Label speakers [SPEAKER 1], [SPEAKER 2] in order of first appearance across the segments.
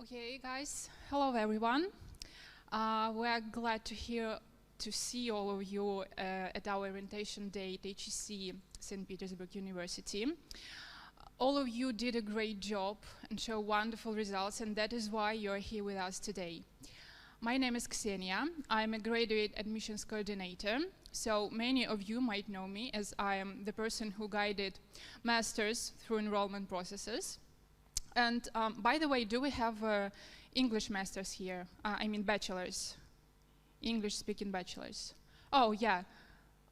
[SPEAKER 1] Okay, guys. Hello, everyone. We're glad to see all of you at our orientation day at HEC St. Petersburg University. All of you did a great job and show wonderful results, and that is why you're here with us today. My name is Ksenia. I'm a graduate admissions coordinator, so many of you might know me as I am the person who guided masters through enrollment processes. And by the way, do we have English masters here? I mean bachelors, English-speaking bachelors. Oh, yeah.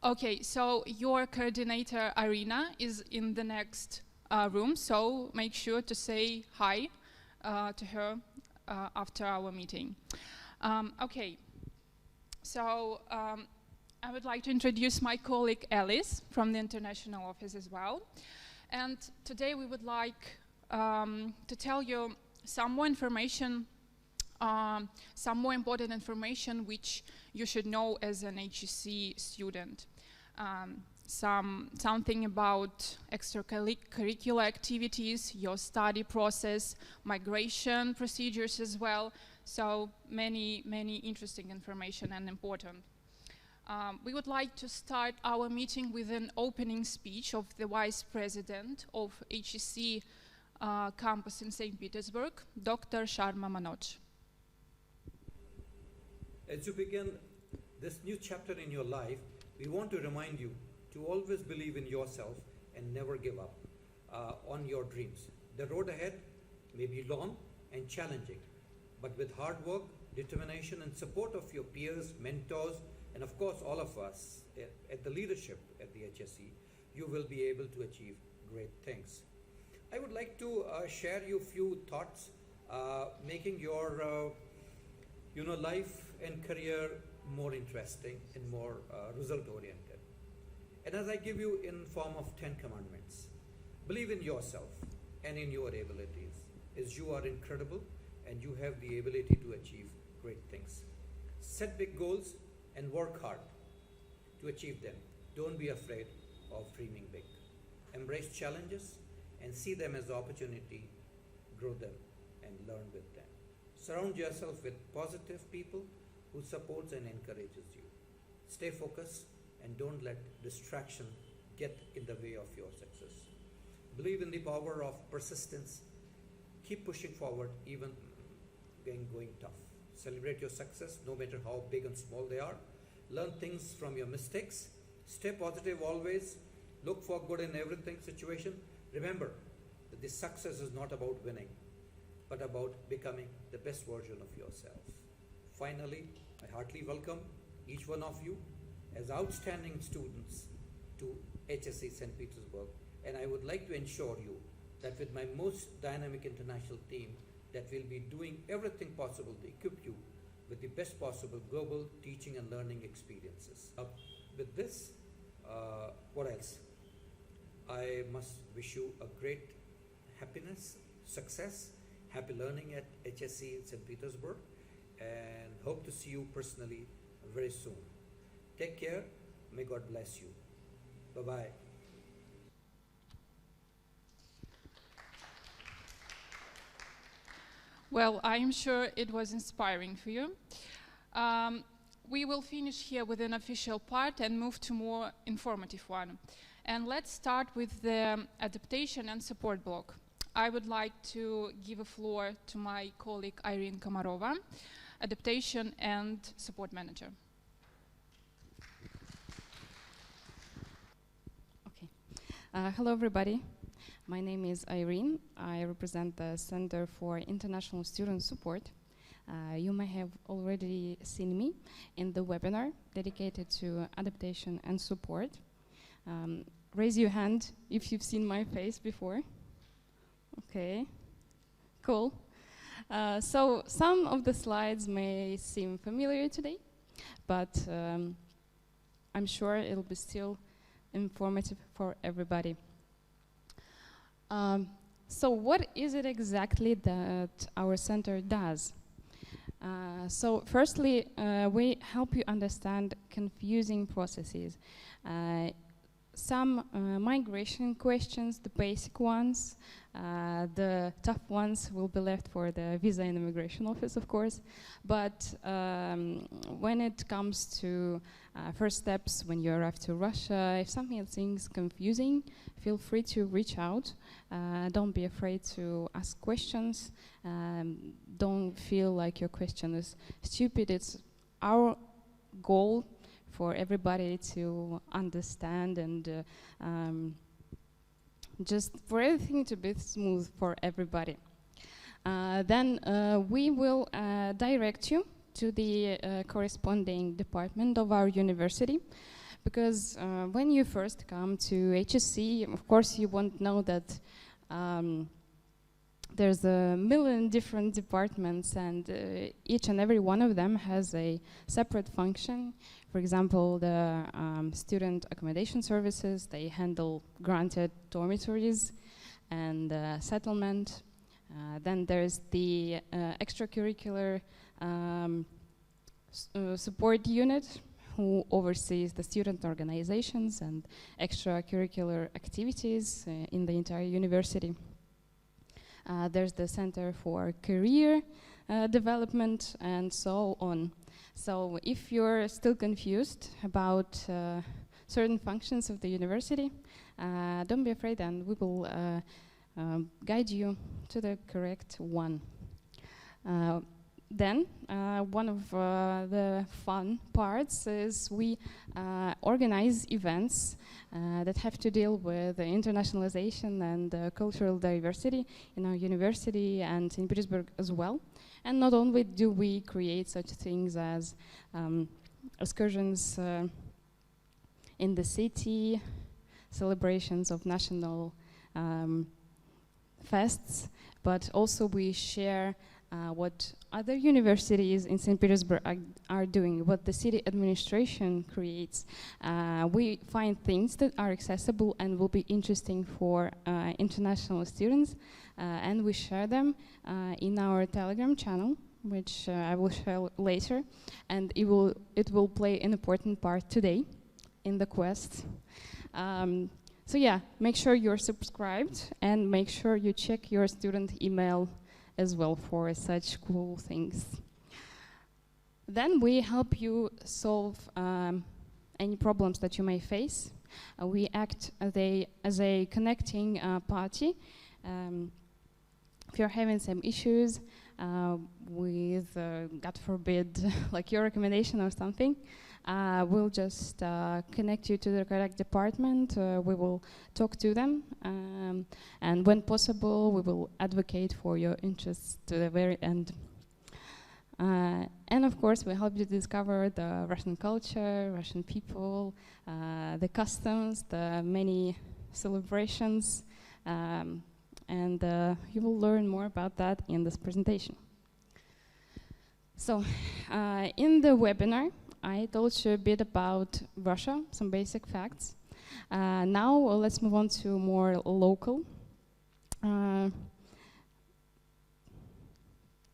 [SPEAKER 1] Okay, so your coordinator, Irina, is in the next room, so make sure to say hi to her after our meeting. Okay, so I would like to introduce my colleague Alice from the international office as well. And today we would like to tell you some more information, some more important information which you should know as an HEC student. Something about extracurricular activities, your study process, migration procedures as well. So many interesting information and important. We would like to start our meeting with an opening speech of the Vice President of HEC campus in St. Petersburg, Dr. Sharma Manoj.
[SPEAKER 2] As you begin this new chapter in your life, we want to remind you to always believe in yourself and never give up on your dreams. The road ahead may be long and challenging, but with hard work, determination, and support of your peers, mentors, and of course all of us at the leadership at the HSE, you will be able to achieve great things. I would like to share you a few thoughts making your life and career more interesting and more result-oriented. And as I give you in form of 10 commandments, believe in yourself and in your abilities, as you are incredible and you have the ability to achieve great things. Set big goals and work hard to achieve them. Don't be afraid of dreaming big. Embrace challenges and see them as opportunity, grow them and learn with them. Surround yourself with positive people who supports and encourages you. Stay focused and don't let distraction get in the way of your success. Believe in the power of persistence. Keep pushing forward even when going tough. Celebrate your success no matter how big and small they are. Learn things from your mistakes. Stay positive always. Look for good in everything situation. Remember that this success is not about winning, but about becoming the best version of yourself. Finally, I heartily welcome each one of you as outstanding students to HSE St. Petersburg, and I would like to ensure you that with my most dynamic international team that will be doing everything possible to equip you with the best possible global teaching and learning experiences. With this, what else? I must wish you a great happiness, success, happy learning at HSE St. Petersburg, and hope to see you personally very soon. Take care. May God bless you. Bye-bye.
[SPEAKER 1] Well, I'm sure it was inspiring for you. We will finish here with an official part and move to more informative one. And let's start with the adaptation and support block. I would like to give a floor to my colleague Irene Komarova, adaptation and support manager.
[SPEAKER 3] Okay. Hello, everybody. My name is Irene. I represent the Center for International Student Support. You may have already seen me in the webinar dedicated to adaptation and support. Raise your hand if you've seen my face before. Okay, cool. So some of the slides may seem familiar today, but I'm sure it'll be still informative for everybody. So what is it exactly that our center does? So firstly, we help you understand confusing processes. some migration questions, the basic ones. The tough ones will be left for the Visa and Immigration Office, of course. But when it comes to first steps when you arrive to Russia, if something seems confusing, feel free to reach out. Don't be afraid to ask questions. Don't feel like your question is stupid. It's our goal for everybody to understand and just for everything to be smooth for everybody. Then we will direct you to the corresponding department of our university, because when you first come to HSC, of course you won't know that there's a million different departments, and each and every one of them has a separate function. For example, the student accommodation services, they handle granted dormitories and settlement. Then there's the extracurricular support unit, who oversees the student organizations and extracurricular activities in the entire university. There's the Center for Career Development and so on. So if you're still confused about certain functions of the university, don't be afraid, and we will guide you to the correct one. Then one of the fun parts is we organize events that have to deal with internationalization and cultural diversity in our university and in Petersburg as well. And not only do we create such things as excursions in the city, celebrations of national fests, but also we share what other universities in St. Petersburg are doing, what the city administration creates. We find things that are accessible and will be interesting for international students, and we share them in our Telegram channel, which I will share later, and it will play an important part today in the quest. So yeah, make sure you're subscribed and make sure you check your student email as well for such cool things. Then we help you solve any problems that you may face. We act as a connecting party. If you're having some issues with, God forbid, like your recommendation or something, we'll just connect you to the correct department. We will talk to them, and when possible, we will advocate for your interests to the very end. And of course, we help you discover the Russian culture, Russian people, the customs, the many celebrations, and you will learn more about that in this presentation. So, in the webinar, I told you a bit about Russia, some basic facts. Now let's move on to more local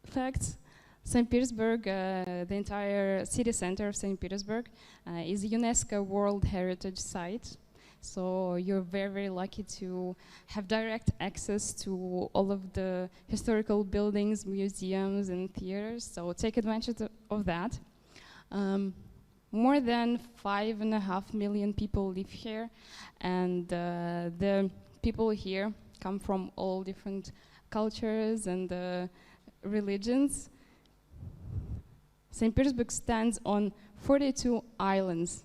[SPEAKER 3] facts. St. Petersburg, the entire city center of St. Petersburg, is a UNESCO World Heritage Site. So you're very, very lucky to have direct access to all of the historical buildings, museums, and theaters. So take advantage of that. More than 5.5 million people live here, and the people here come from all different cultures and religions. St. Petersburg stands on 42 islands,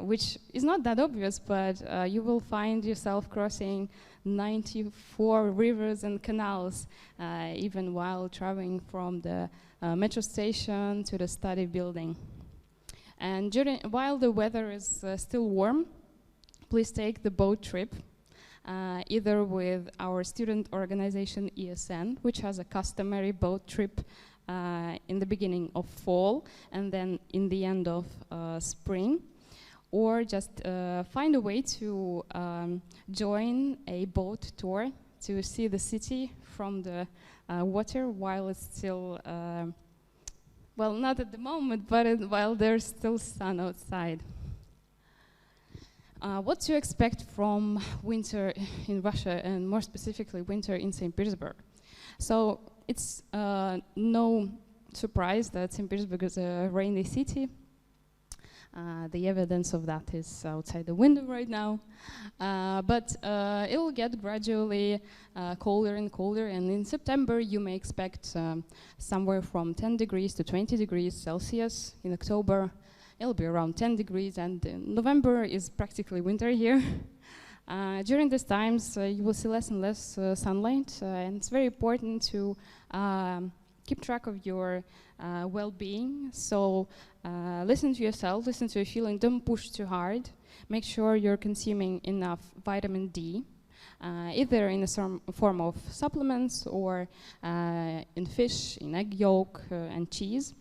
[SPEAKER 3] which is not that obvious, but you will find yourself crossing 94 rivers and canals, even while traveling from the metro station to the study building. And while the weather is still warm, please take the boat trip, either with our student organization ESN, which has a customary boat trip in the beginning of fall and then in the end of spring, or just find a way to join a boat tour to see the city from the water while it's still well, not at the moment, but while there's still sun outside. What to expect from winter in Russia, and more specifically winter in St. Petersburg? So it's no surprise that St. Petersburg is a rainy city. The evidence of that is outside the window right now. But it will get gradually colder and colder, and in September you may expect somewhere from 10 degrees to 20 degrees Celsius. In October it'll be around 10 degrees, and November is practically winter here. During these times you will see less and less sunlight, and it's very important to keep track of your well-being. So listen to yourself, listen to your feeling, don't push too hard. Make sure you're consuming enough vitamin D, either in the form of supplements or in fish, in egg yolk and cheese.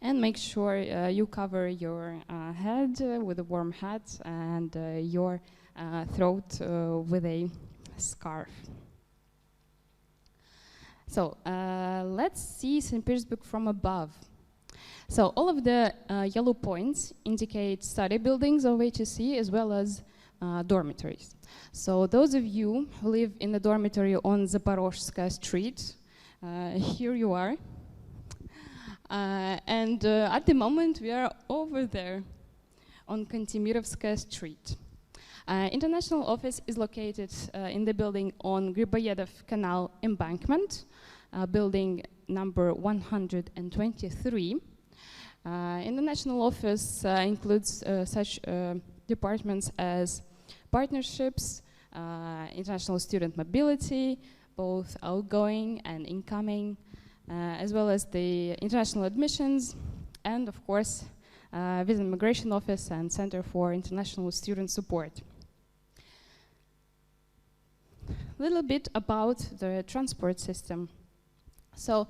[SPEAKER 3] And make sure you cover your head with a warm hat and your throat with a scarf. So let's see St. Petersburg from above. So all of the yellow points indicate study buildings of HSE as well as dormitories. So those of you who live in the dormitory on Zaporozhskaya Street, here you are. And at the moment we are over there on Kantemirovskaya Street. International office is located in the building on Griboyedov Canal embankment, building number 123. International office includes such departments as partnerships, international student mobility, both outgoing and incoming, as well as the international admissions, and of course Visa and Immigration Office and Center for International Student Support. A little bit about the transport system. So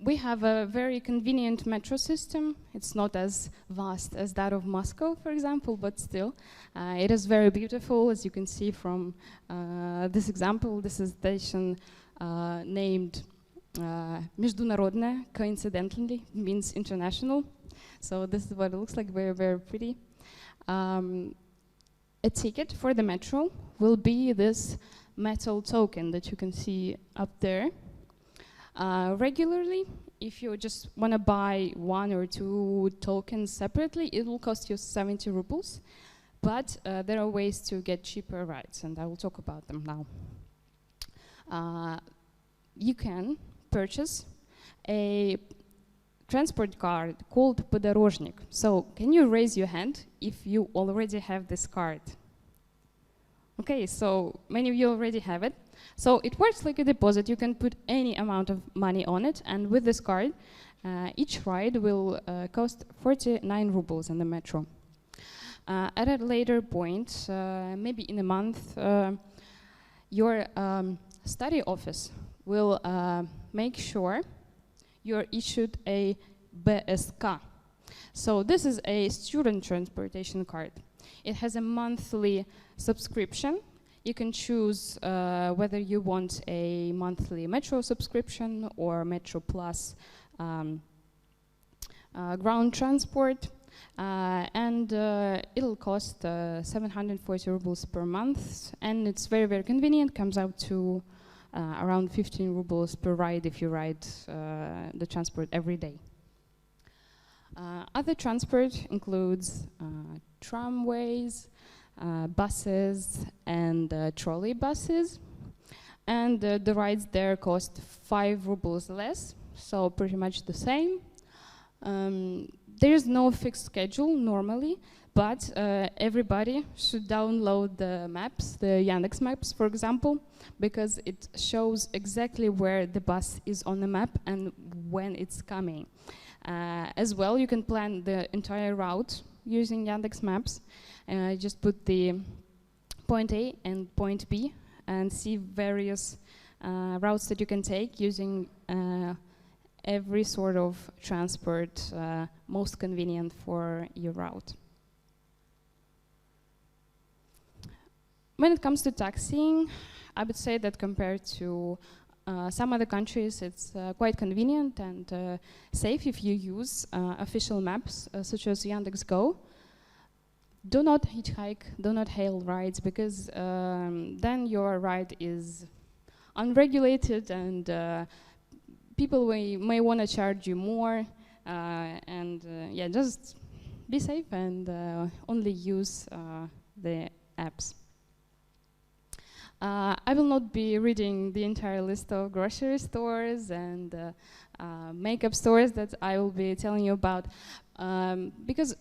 [SPEAKER 3] we have a very convenient metro system. It's not as vast as that of Moscow, for example, but still it is very beautiful, as you can see from this example. This is a station named Международная, coincidentally means international. So this is what it looks like, very, very pretty. A ticket for the metro will be this metal token that you can see up there. Regularly, if you just want to buy 1 or 2 tokens separately, it will cost you 70 rubles. But there are ways to get cheaper rides, and I will talk about them now. You can purchase a transport card called Podorozhnik. So can you raise your hand if you already have this card? Okay, so many of you already have it. So it works like a deposit. You can put any amount of money on it, and with this card, each ride will cost 49 rubles in the metro. At a later point, maybe in a month, your study office will make sure you're issued a BSK. So this is a student transportation card. It has a monthly subscription. You can choose whether you want a monthly Metro subscription or Metro Plus ground transport. And it'll cost 740 rubles per month, and it's very, very convenient. Comes out to around 15 rubles per ride if you ride the transport every day. Other transport includes tramways, buses, and trolley buses, and the rides there cost 5 rubles less, so pretty much the same. There is no fixed schedule normally, but everybody should download the maps, the Yandex Maps, for example, because it shows exactly where the bus is on the map and when it's coming. As well, you can plan the entire route using Yandex Maps. Just put the point A and point B and see various routes that you can take using every sort of transport most convenient for your route. When it comes to taxiing, I would say that compared to some other countries, it's quite convenient and safe if you use official maps such as Yandex.Go. do not hitchhike, do not hail rides, because then your ride is unregulated and people may want to charge you more. Yeah, just be safe and only use the apps. I will not be reading the entire list of grocery stores and makeup stores that I will be telling you about, because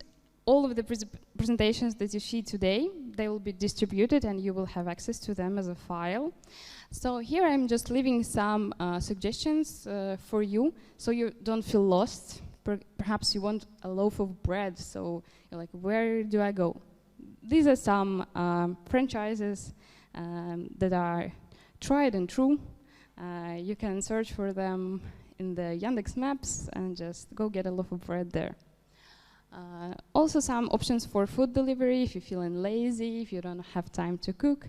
[SPEAKER 3] all of the presentations that you see today, they will be distributed and you will have access to them as a file. So here I'm just leaving some suggestions for you, so you don't feel lost. Perhaps you want a loaf of bread, so you're like, where do I go? These are some franchises that are tried and true. You can search for them in the Yandex Maps and just go get a loaf of bread there. Also some options for food delivery if you're feeling lazy, if you don't have time to cook.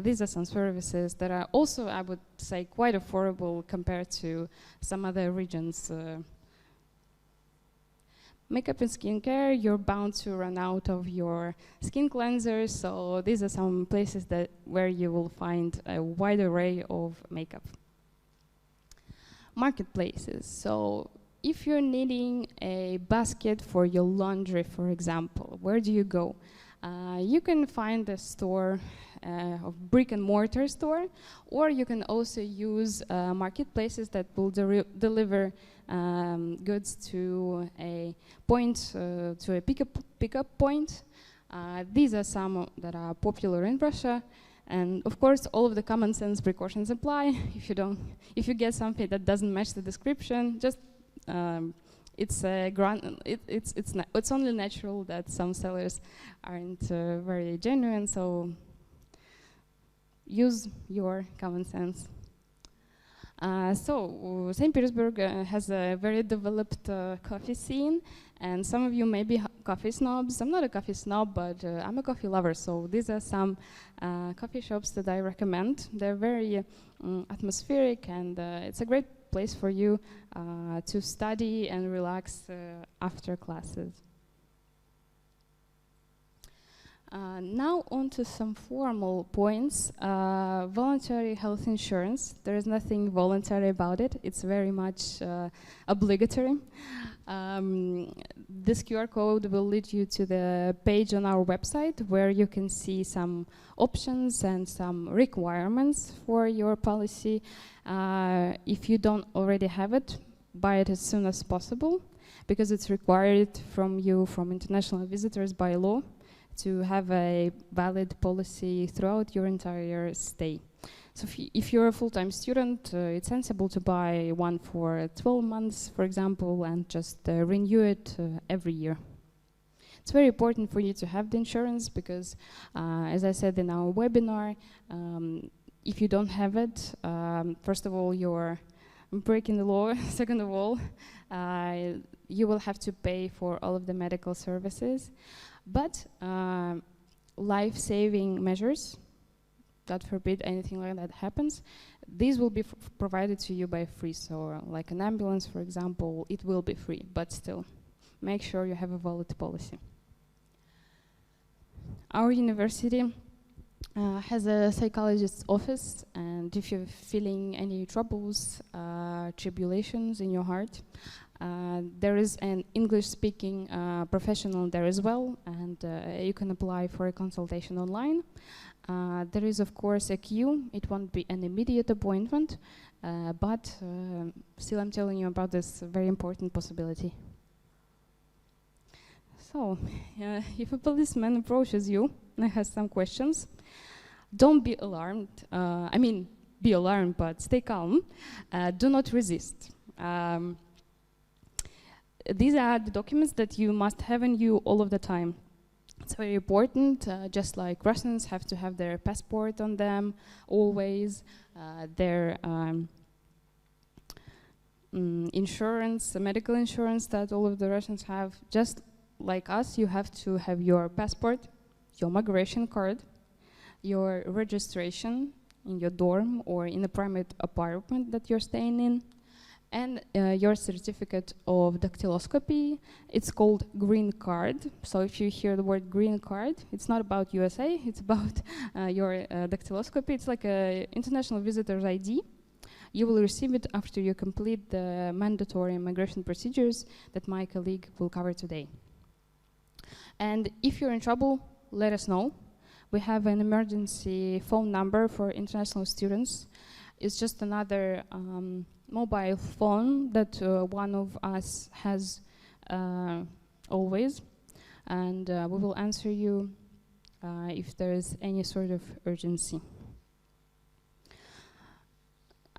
[SPEAKER 3] These are some services that are also, I would say, quite affordable compared to some other regions. Makeup and skincare, you're bound to run out of your skin cleansers, so these are some places where you will find a wide array of makeup. Marketplaces, so if you're needing a basket for your laundry, for example, where do you go? You can find a store, a brick and mortar store, or you can also use marketplaces that will deliver goods to a point, to a pickup point. These are some that are popular in Russia, and of course, all of the common sense precautions apply. If you get something that doesn't match the description, just it's only natural that some sellers aren't very genuine. So use your common sense. St. Petersburg has a very developed coffee scene, and some of you may be coffee snobs. I'm not a coffee snob, but I'm a coffee lover, so these are some coffee shops that I recommend. They're very atmospheric, and it's a great place for you to study and relax after classes. Now on to some formal points. Voluntary health insurance. There is nothing voluntary about it. It's very much obligatory. This QR code will lead you to the page on our website where you can see some options and some requirements for your policy. If you don't already have it, buy it as soon as possible, because it's required from you, from international visitors by law, to have a valid policy throughout your entire stay. So if you're a full-time student, it's sensible to buy one for 12 months, for example, and just renew it every year. It's very important for you to have the insurance because, as I said in our webinar, if you don't have it, first of all, you're breaking the law. Second of all, you will have to pay for all of the medical services. But life-saving measures, God forbid anything like that happens, these will be provided to you by free. So like an ambulance, for example, it will be free, but still, make sure you have a valid policy. Our university has a psychologist's office, and if you're feeling any troubles, tribulations in your heart, there is an English-speaking professional there as well, and you can apply for a consultation online. There is, of course, a queue. It won't be an immediate appointment, but still I'm telling you about this very important possibility. So, if a policeman approaches you and has some questions, don't be alarmed. Be alarmed, but stay calm. Do not resist. These are the documents that you must have in you all of the time. It's very important, just like Russians have to have their passport on them always, their insurance, medical insurance that all of the Russians have. Just like us, you have to have your passport, your migration card, your registration in your dorm or in a private apartment that you're staying in, and your certificate of dactyloscopy. It's called green card. So if you hear the word green card, it's not about USA, it's about your dactyloscopy. It's like a international visitor's ID. You will receive it after you complete the mandatory immigration procedures that my colleague will cover today. And if you're in trouble, let us know. We have an emergency phone number for international students. It's just another mobile phone that one of us has always, and we will answer you if there is any sort of urgency.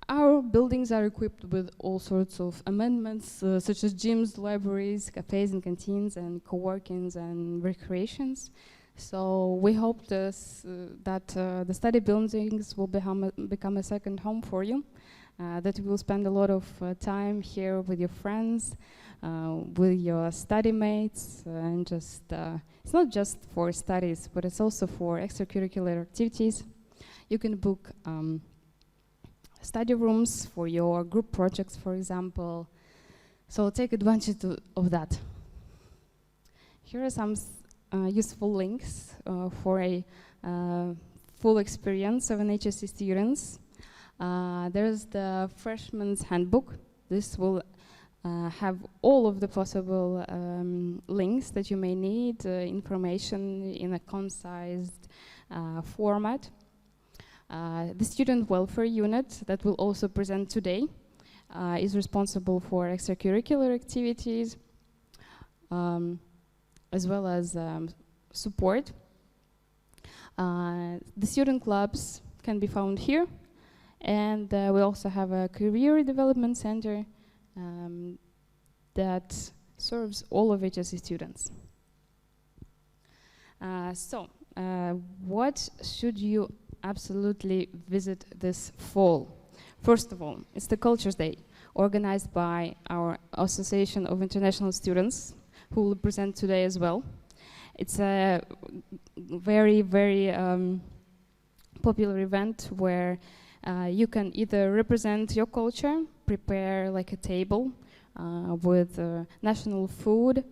[SPEAKER 3] Our buildings are equipped with all sorts of amendments, such as gyms, libraries, cafes and canteens, and co-workings and recreations. So we hope that the study buildings will become a second home for you, that you will spend a lot of time here with your friends, with your study mates, and just, it's not just for studies, but it's also for extracurricular activities. You can book study rooms for your group projects, for example. So take advantage of that. Here are some useful links for a full experience of an HSC students. There's the freshman's handbook. This will have all of the possible links that you may need, information in a concise format. The student welfare unit that will also present today is responsible for extracurricular activities, as well as support. The student clubs can be found here, and we also have a career development center that serves all of HSC students. What should you absolutely visit this fall? First of all, it's the Cultures Day, organized by our Association of International Students, who will present today as well. It's a very, very popular event where you can either represent your culture, prepare like a table with national food,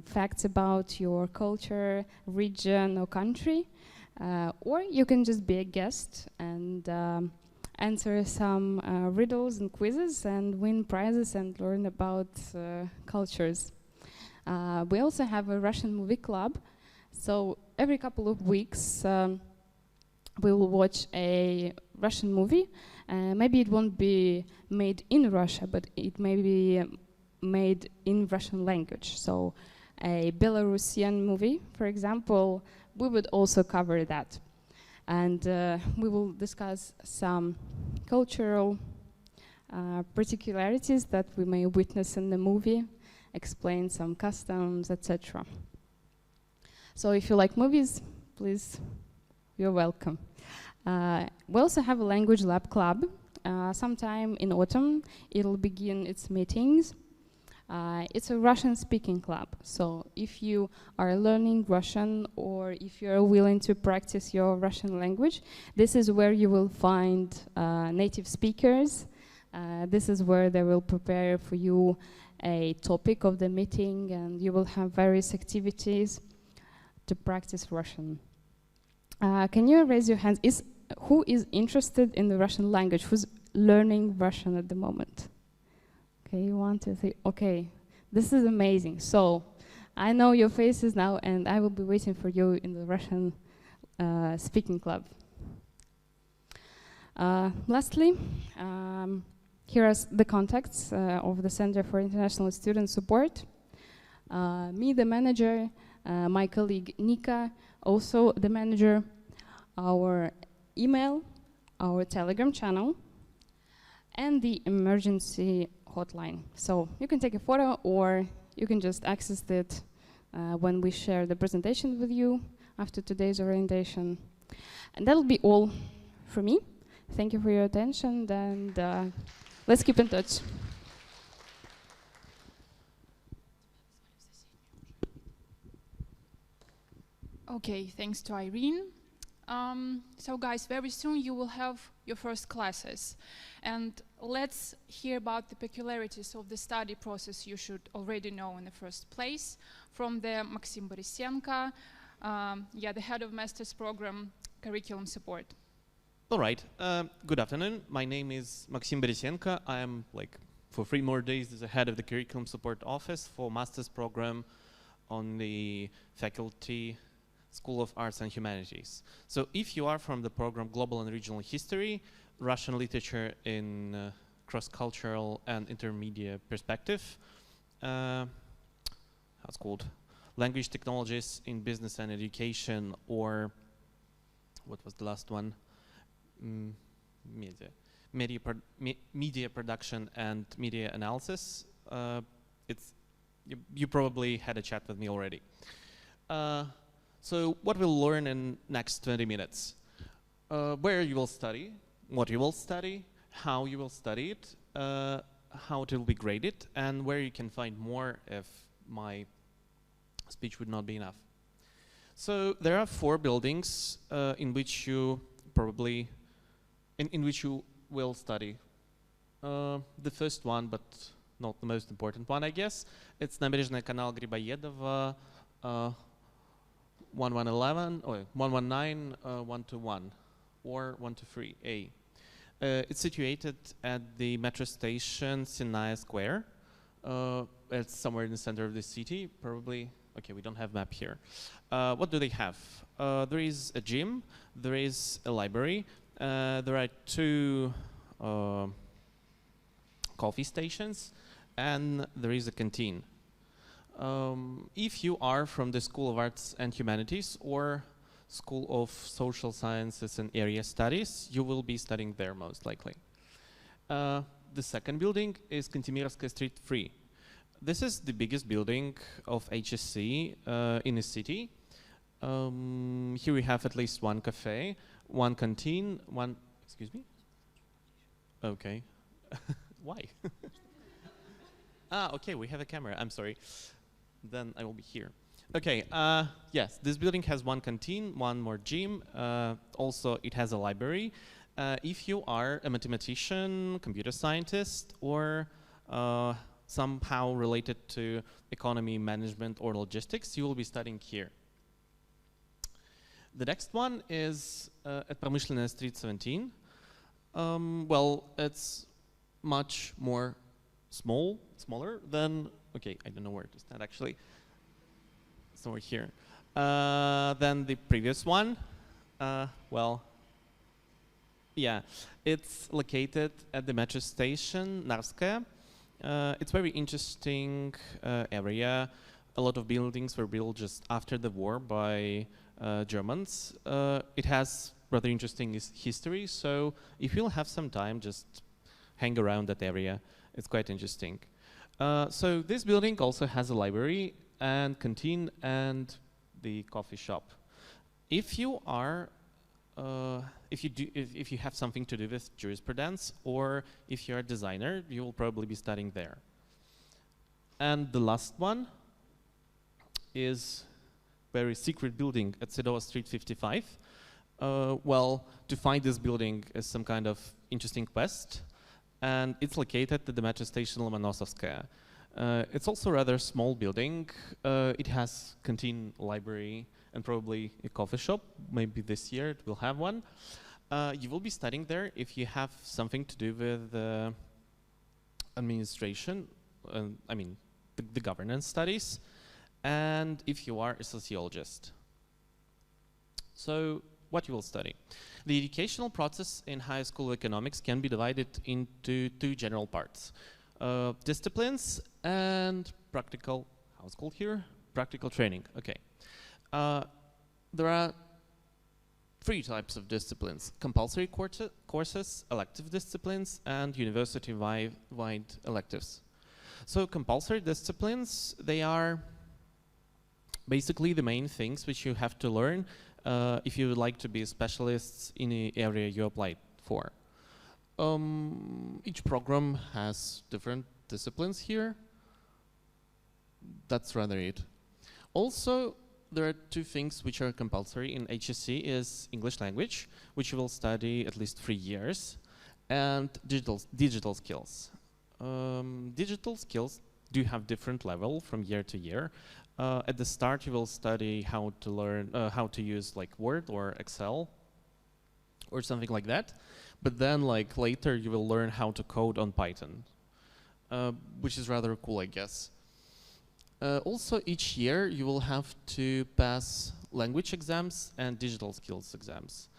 [SPEAKER 3] facts about your culture, region, or country, or you can just be a guest and answer some riddles and quizzes and win prizes and learn about cultures. We also have a Russian movie club, so every couple of weeks we will watch a Russian movie. Maybe it won't be made in Russia, but it may be made in Russian language. So a Belarusian movie, for example, we would also cover that. And we will discuss some cultural particularities that we may witness in the movie, explain some customs, etc. So if you like movies, please, you're welcome. We also have a language lab club. Sometime in autumn, it'll begin its meetings. It's a Russian-speaking club, so if you are learning Russian or if you're willing to practice your Russian language, this is where you will find native speakers. This is where they will prepare for you a topic of the meeting, and you will have various activities to practice Russian. Can you raise your hands? Who is interested in the Russian language? Who's learning Russian at the moment? Okay, 1, 2, 3. Okay, this is amazing. So I know your faces now, and I will be waiting for you in the Russian speaking club. Lastly, here are the contacts of the Center for International Student Support. Me, the manager, my colleague Nika, also the manager, our email, our Telegram channel, and the emergency hotline. So you can take a photo, or you can just access it when we share the presentation with you after today's orientation. And that'll be all for me. Thank you for your attention, and let's keep in touch.
[SPEAKER 1] Okay, thanks to Irene. So guys, very soon you will have your first classes. And let's hear about the peculiarities of the study process you should already know in the first place from the Maxim Borisenko, the head of master's program, curriculum support.
[SPEAKER 4] All right. Good afternoon. My name is Maxim Borisenko. I am, for 3 more days, the head of the curriculum support office for master's program on the faculty School of Arts and Humanities. So if you are from the program Global and Regional History, Russian Literature in Cross-Cultural and Intermediate Perspective, how's it called? Language Technologies in Business and Education, or what was the last one? Media production and media analysis. You probably had a chat with me already. So what we'll learn in next 20 minutes. Where you will study, what you will study, how you will study it, how it will be graded, and where you can find more if my speech would not be enough. So there are 4 buildings in which you probably, in which you will study. The first one, but not the most important one, I guess, it's Набережная Канал Грибоедова 1111, or 119, 121, or 123A. It's situated at the metro station Sinaya Square. It's somewhere in the center of the city, probably. Okay, we don't have map here. What do they have? There is a gym, there is a library, there are 2 coffee stations, and there is a canteen. If you are from the School of Arts and Humanities or School of Social Sciences and Area Studies, you will be studying there most likely. The second building is Kantemirovskaya Street 3. This is the biggest building of HSC in the city. Here we have at least 1 cafe, 1 canteen, 1, excuse me? Okay. Why? Okay, we have a camera, I'm sorry. Then I will be here. Okay, yes, this building has 1 canteen, 1 more gym. Also, it has a library. If you are a mathematician, computer scientist, or somehow related to economy, management, or logistics, you will be studying here. The next one is at Промышленная Street 17. Well, it's much more smaller than, okay, I don't know where to stand actually. Somewhere here. Than the previous one. Well, yeah, it's located at the metro station Narvskaya. It's very interesting area. A lot of buildings were built just after the war by Germans. It has rather interesting history, so if you'll have some time, just hang around that area. It's quite interesting. So this building also has a library and canteen and the coffee shop. If you are, if you have something to do with jurisprudence, or if you're a designer, you will probably be studying there. And the last one is very secret building at Sedova Street 55. Well, to find this building is some kind of interesting quest, and it's located at the metro station Lomonosovskaya. It's also a rather small building. It has canteen, library, and probably a coffee shop. Maybe this year it will have one. You will be studying there if you have something to do with administration, I mean the governance studies, and if you are a sociologist. So what you will study? The educational process in High School of Economics can be divided into 2 general parts. Disciplines and practical, how's it called here? Practical training, okay. There are 3 types of disciplines: compulsory courses, elective disciplines, and university-wide electives. So compulsory disciplines, they are basically the main things which you have to learn if you would like to be a specialist in the area you applied for. Each program has different disciplines here. That's rather it. Also, there are two things which are compulsory in HSC is English language, which you will study at least 3 years, and digital skills. Digital skills do have different level from year to year. At the start, you will study how to learn how to use like Word or Excel or something like that. But then, like later, you will learn how to code on Python, which is rather cool, I guess. Also, each year you will have to pass language exams and digital skills exams.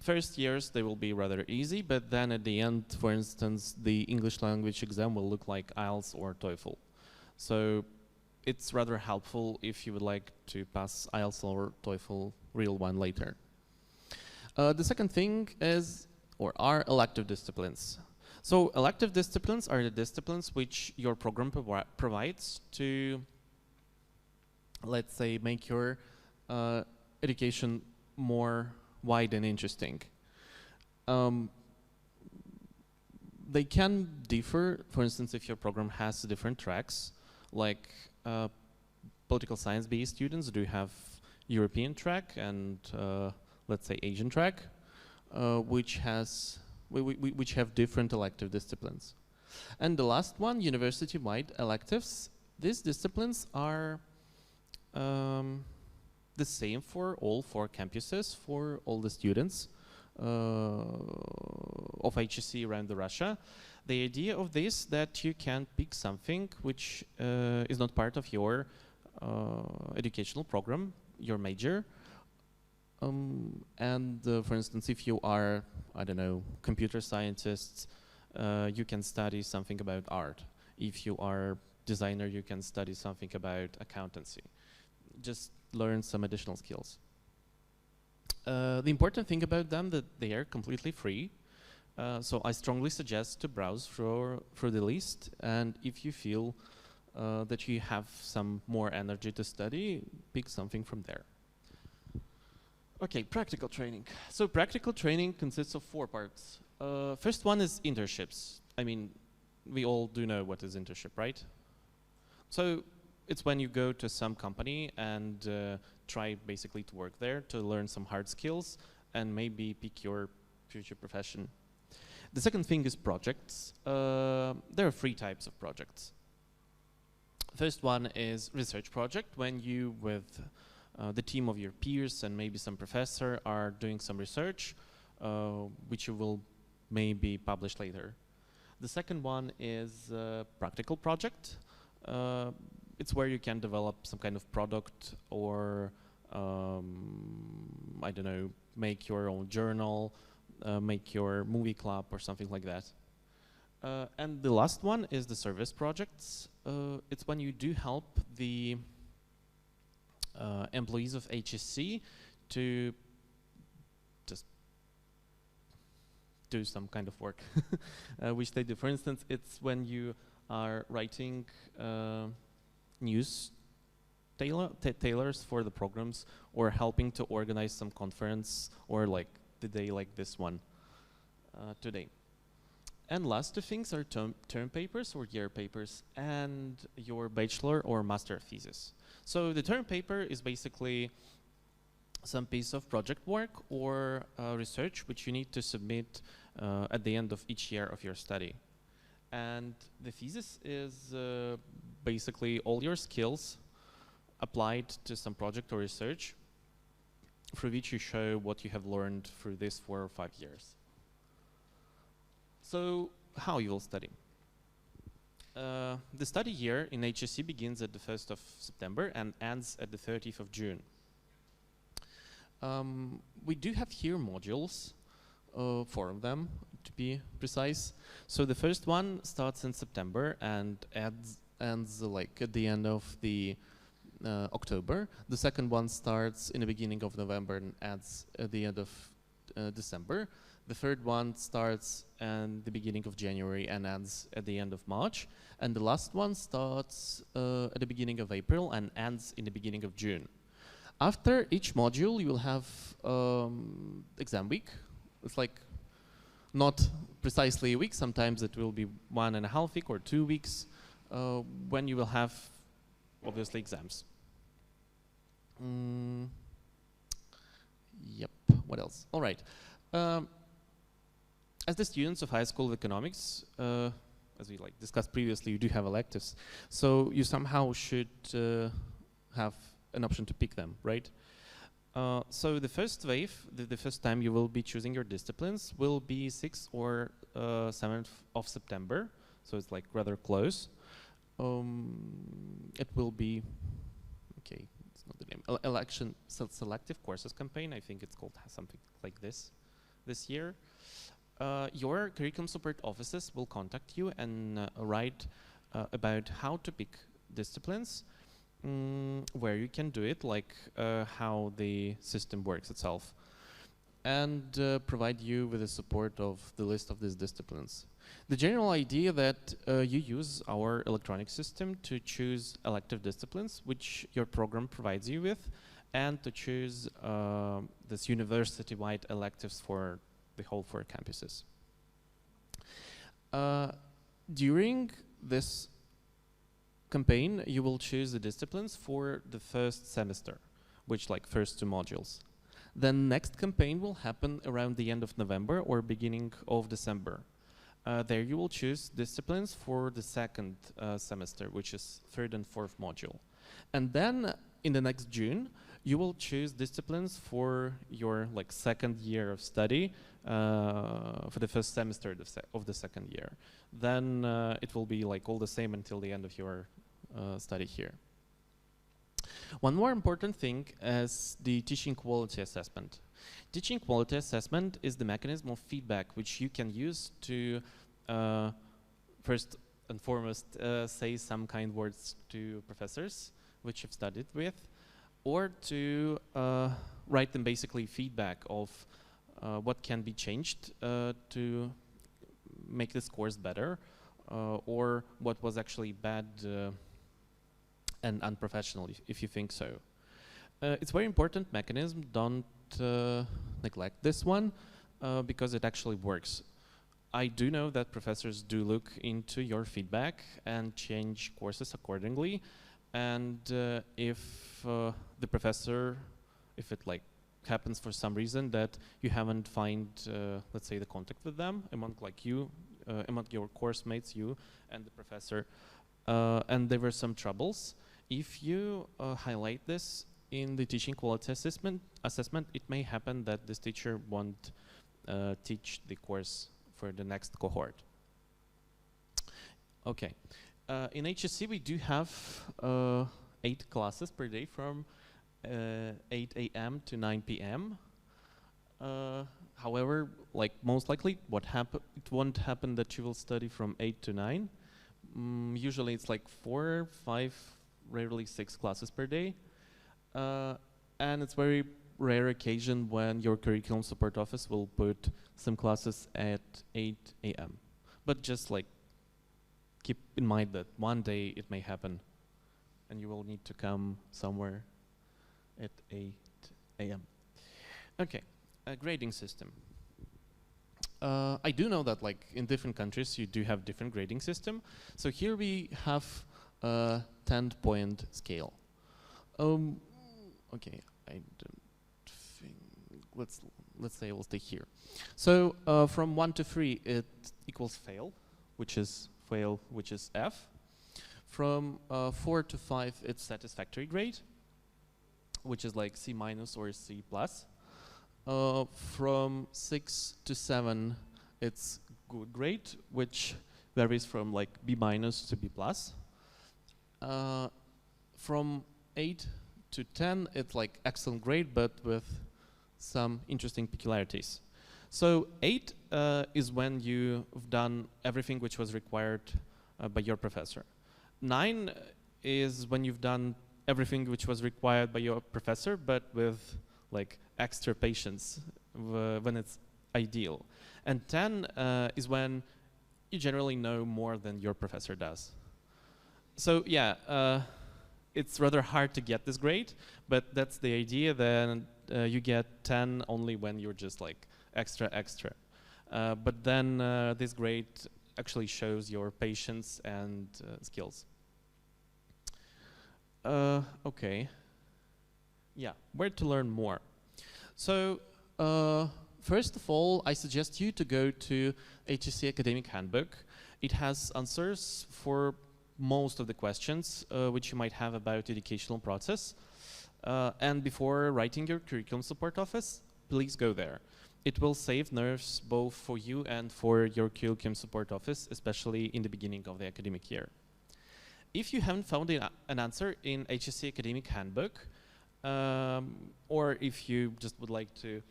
[SPEAKER 4] First years they will be rather easy, but then at the end, for instance, the English language exam will look like IELTS or TOEFL. So it's rather helpful if you would like to pass IELTS or TOEFL real one later. The second thing is, or are elective disciplines. So elective disciplines are the disciplines which your program provides to, let's say, make your education more wide and interesting. They can differ. For instance, if your program has different tracks, like political science-based students do have European track and let's say Asian track, which have different elective disciplines. And the last one, university-wide electives. These disciplines are the same for all 4 campuses, for all the students of HSC around Russia. The idea of this that you can pick something which is not part of your educational program, your major. For instance, if you are, I don't know, computer scientists, you can study something about art. If you are designer, you can study something about accountancy. Just learn some additional skills. The important thing about them that they are completely free. So I strongly suggest to browse through the list, and if you feel that you have some more energy to study, pick something from there. Okay, practical training. So practical training consists of 4 parts. First one is internships. I mean, we all do know what is internship, right? So it's when you go to some company and try basically to work there to learn some hard skills and maybe pick your future profession. The second thing is projects. There are 3 types of projects. First one is research project, when you with the team of your peers and maybe some professor are doing some research, which you will maybe publish later. The second one is practical project. It's where you can develop some kind of product or, I don't know, make your own journal, make your movie club or something like that. And the last one is the service projects. It's when you do help the employees of HSC to just do some kind of work, which they do. For instance, it's when you are writing news tailors for the programs, or helping to organize some conference, or like the day like this one today. And last 2 things are term papers or year papers and your bachelor or master thesis. So the term paper is basically some piece of project work or research which you need to submit at the end of each year of your study. And the thesis is basically all your skills applied to some project or research, through which you show what you have learned through this 4 or 5 years. So how you will study? The study year in HSC begins at the 1st of September and ends at the 30th of June. We do have here modules, 4 of them to be precise. So the first one starts in September and ends like at the end of the October. The second one starts in the beginning of November and ends at the end of December. The third one starts at the beginning of January and ends at the end of March. And the last one starts at the beginning of April and ends in the beginning of June. After each module, you will have exam week. It's like not precisely a week. Sometimes it will be 1.5 weeks or 2 weeks when you will have, obviously, exams. Mm, yep. What else? All right. Um, as the students of High School of Economics, as we like discussed previously, you do have electives, so you somehow should have an option to pick them, right? So the first wave, the first time you will be choosing your disciplines will be 6th or 7th of September, so it's like rather close. It will be, okay, it's not the name, election selective courses campaign, I think it's called something like this year. Your curriculum support offices will contact you and write about how to pick disciplines, where you can do it, like how the system works itself, and provide you with the support of the list of these disciplines. The general idea that you use our electronic system to choose elective disciplines, which your program provides you with, and to choose this university-wide electives for the whole 4 campuses. During this campaign, you will choose the disciplines for the first semester, which like first 2 modules. Then next campaign will happen around the end of November or beginning of December. There you will choose disciplines for the second semester, which is 3rd and 4th module. And then in the next June, you will choose disciplines for your like 2nd year of study, for the first semester of the 2nd year. Then it will be like all the same until the end of your study here. One more important thing is the teaching quality assessment. Teaching quality assessment is the mechanism of feedback which you can use to first and foremost say some kind words to professors which you've studied with, or to write them basically feedback of what can be changed to make this course better, or what was actually bad and unprofessional, if you think so. It's a very important mechanism. Don't neglect this one, because it actually works. I do know that professors do look into your feedback and change courses accordingly. And if the professor, if it like happens for some reason that you haven't find, let's say, the contact with them among like you, among your course mates, you and the professor, and there were some troubles, if you highlight this in the teaching quality assessment, it may happen that this teacher won't teach the course for the next cohort. Okay. In HSC, we do have 8 classes per day from 8 a.m. to 9 p.m. However, like most likely, it won't happen that you will study from 8 to 9. Usually it's like 4, 5, rarely 6 classes per day. And it's very rare occasion when your curriculum support office will put some classes at 8 a.m. But just like keep in mind that one day it may happen and you will need to come somewhere at 8 a.m. Okay, a grading system. I do know that like in different countries you do have different grading system. So here we have a 10-point scale. Okay, I don't think, let's say we'll stay here. So from 1 to 3 it equals fail, which is F. From 4 to 5 it's satisfactory grade, which is like C- or C+. From 6 to 7 it's good grade, which varies from like B- to B+. From 8 to 10 it's like excellent grade, but with some interesting peculiarities. So 8 is when you've done everything which was required by your professor. 9 is when you've done everything which was required by your professor, but with like extra patience when it's ideal. And 10 is when you generally know more than your professor does. So yeah, it's rather hard to get this grade, but that's the idea. Then you get 10 only when you're just like extra. But then this grade actually shows your patience and skills. Okay. Yeah, where to learn more. So, first of all, I suggest you to go to HEC Academic Handbook. It has answers for most of the questions which you might have about educational process. And before writing your curriculum support office, please go there. It will save nerves both for you and for your curriculum support office, especially in the beginning of the academic year. If you haven't found an answer in HEC Academic Handbook, or if you just would like to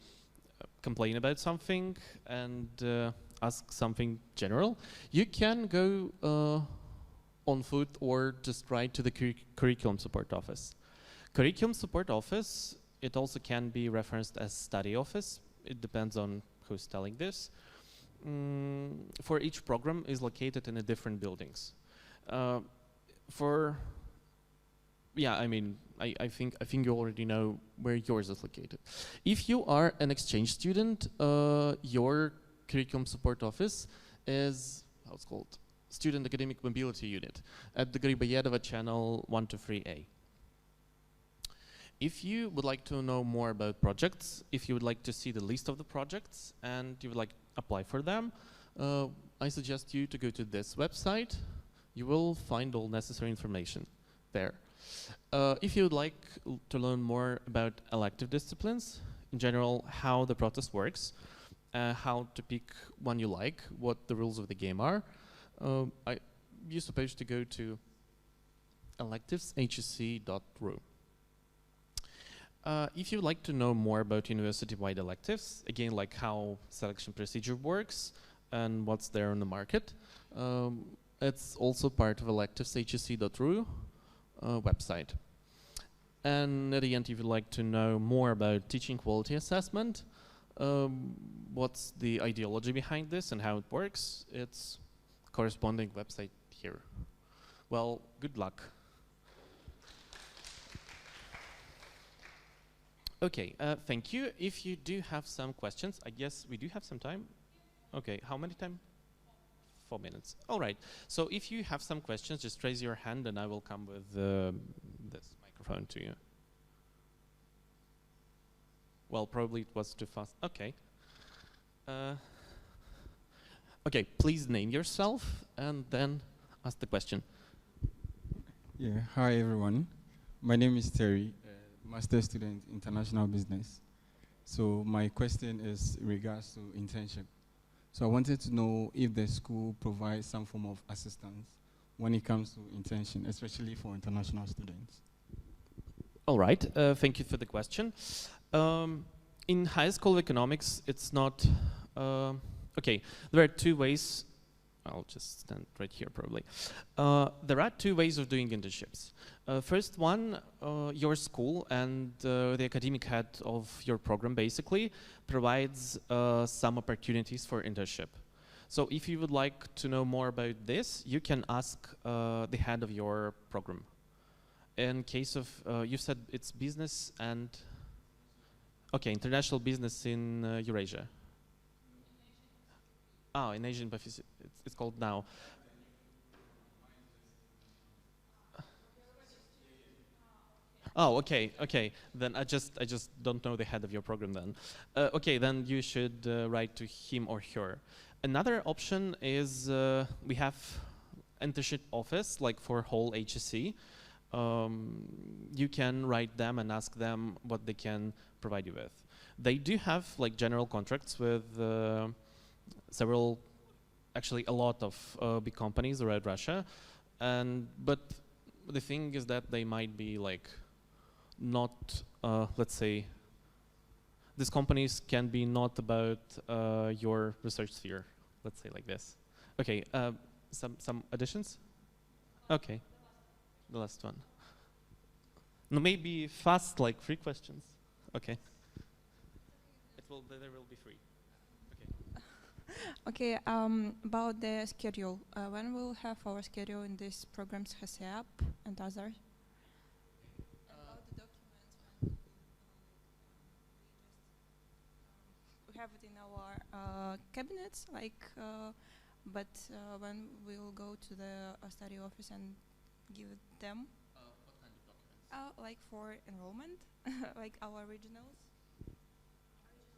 [SPEAKER 4] complain about something and ask something general, you can go on foot or just write to the curriculum support office. Curriculum support office, it also can be referenced as study office. It depends on who's telling this. For each program is located in a different buildings. I think you already know where yours is located. If you are an exchange student, your curriculum support office is, how it's called, Student Academic Mobility Unit at the Griboyedova channel 123A. If you would like to know more about projects, if you would like to see the list of the projects and you would like to apply for them, I suggest you to go to this website. You will find all necessary information there. If you would like to learn more about elective disciplines, in general, how the process works, how to pick one you like, what the rules of the game are, you're supposed to go to electiveshec.ru. If you'd like to know more about university-wide electives, again, like how selection procedure works and what's there on the market, it's also part of electiveshec.ru website. And at the end, if you'd like to know more about teaching quality assessment, what's the ideology behind this and how it works, it's corresponding website here. Well, good luck. Okay, thank you. If you do have some questions, I guess we do have some time. Okay, how many time? 4 minutes. All right. So if you have some questions, just raise your hand and I will come with this microphone to you. Well, probably it was too fast. Okay. Okay, please name yourself and then ask the question.
[SPEAKER 5] Yeah, hi everyone. My name is Terry, master student international business. So my question is in regards to internship. So I wanted to know if the school provides some form of assistance when it comes to internship, especially for international students.
[SPEAKER 4] All right, thank you for the question. In High School of Economics, it's not, okay, there are two ways. I'll just stand right here probably. There are two ways of doing internships. First one, your school and the academic head of your program basically provides some opportunities for internship. So if you would like to know more about this, you can ask the head of your program. In case of, you said it's business and, okay, international business in Eurasia. Oh, in Asian Pacific, it's called now. Oh, okay, okay. Then I just don't know the head of your program then. Okay, then you should write to him or her. Another option is we have internship office, like for whole HEC. You can write them and ask them what they can provide you with. They do have like general contracts with several, actually a lot of big companies around Russia, but the thing is that they might be like not, let's say, these companies can be not about your research sphere, let's say like this. Okay, some additions? Okay, the last one. No, maybe fast, like 3 questions. Okay. There will be 3.
[SPEAKER 6] Okay, about the schedule. When we'll have our schedule in these programs, HESEAP and others? About the documents, we have it in our cabinets, like, but when we'll go to the study office and give it them.
[SPEAKER 4] What kind of documents?
[SPEAKER 6] Like for enrollment, like our originals.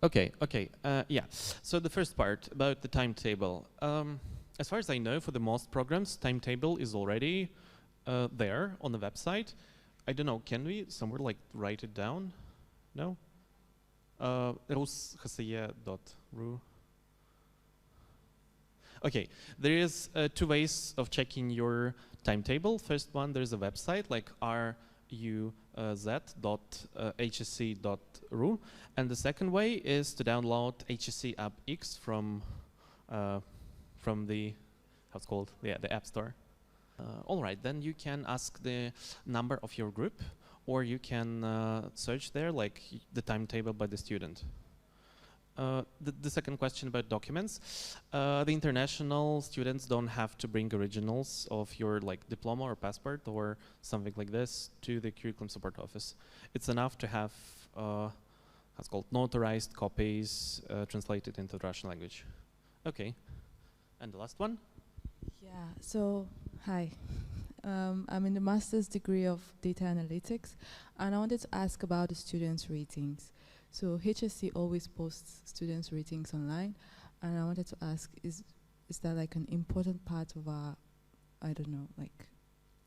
[SPEAKER 4] Okay, okay, yeah. So the first part about the timetable. As far as I know, for the most programs, timetable is already there on the website. I don't know, can we somewhere like write it down? No? rushce.ru. Okay, there is two ways of checking your timetable. First one, there's a website like ruz.hsc.ru, and the second way is to download HSC App X from the, how's it called? Yeah, the App Store. All right, then you can ask the number of your group, or you can search there like the timetable by the student. The second question about documents. The international students don't have to bring originals of your like diploma or passport or something like this to the curriculum support office. It's enough to have what's called notarized copies translated into the Russian language. Okay, and the last one.
[SPEAKER 7] Yeah, so hi. I'm in the master's degree of data analytics, and I wanted to ask about the students' ratings. So HSC always posts students' ratings online, and I wanted to ask, is that like an important part of our, I don't know, like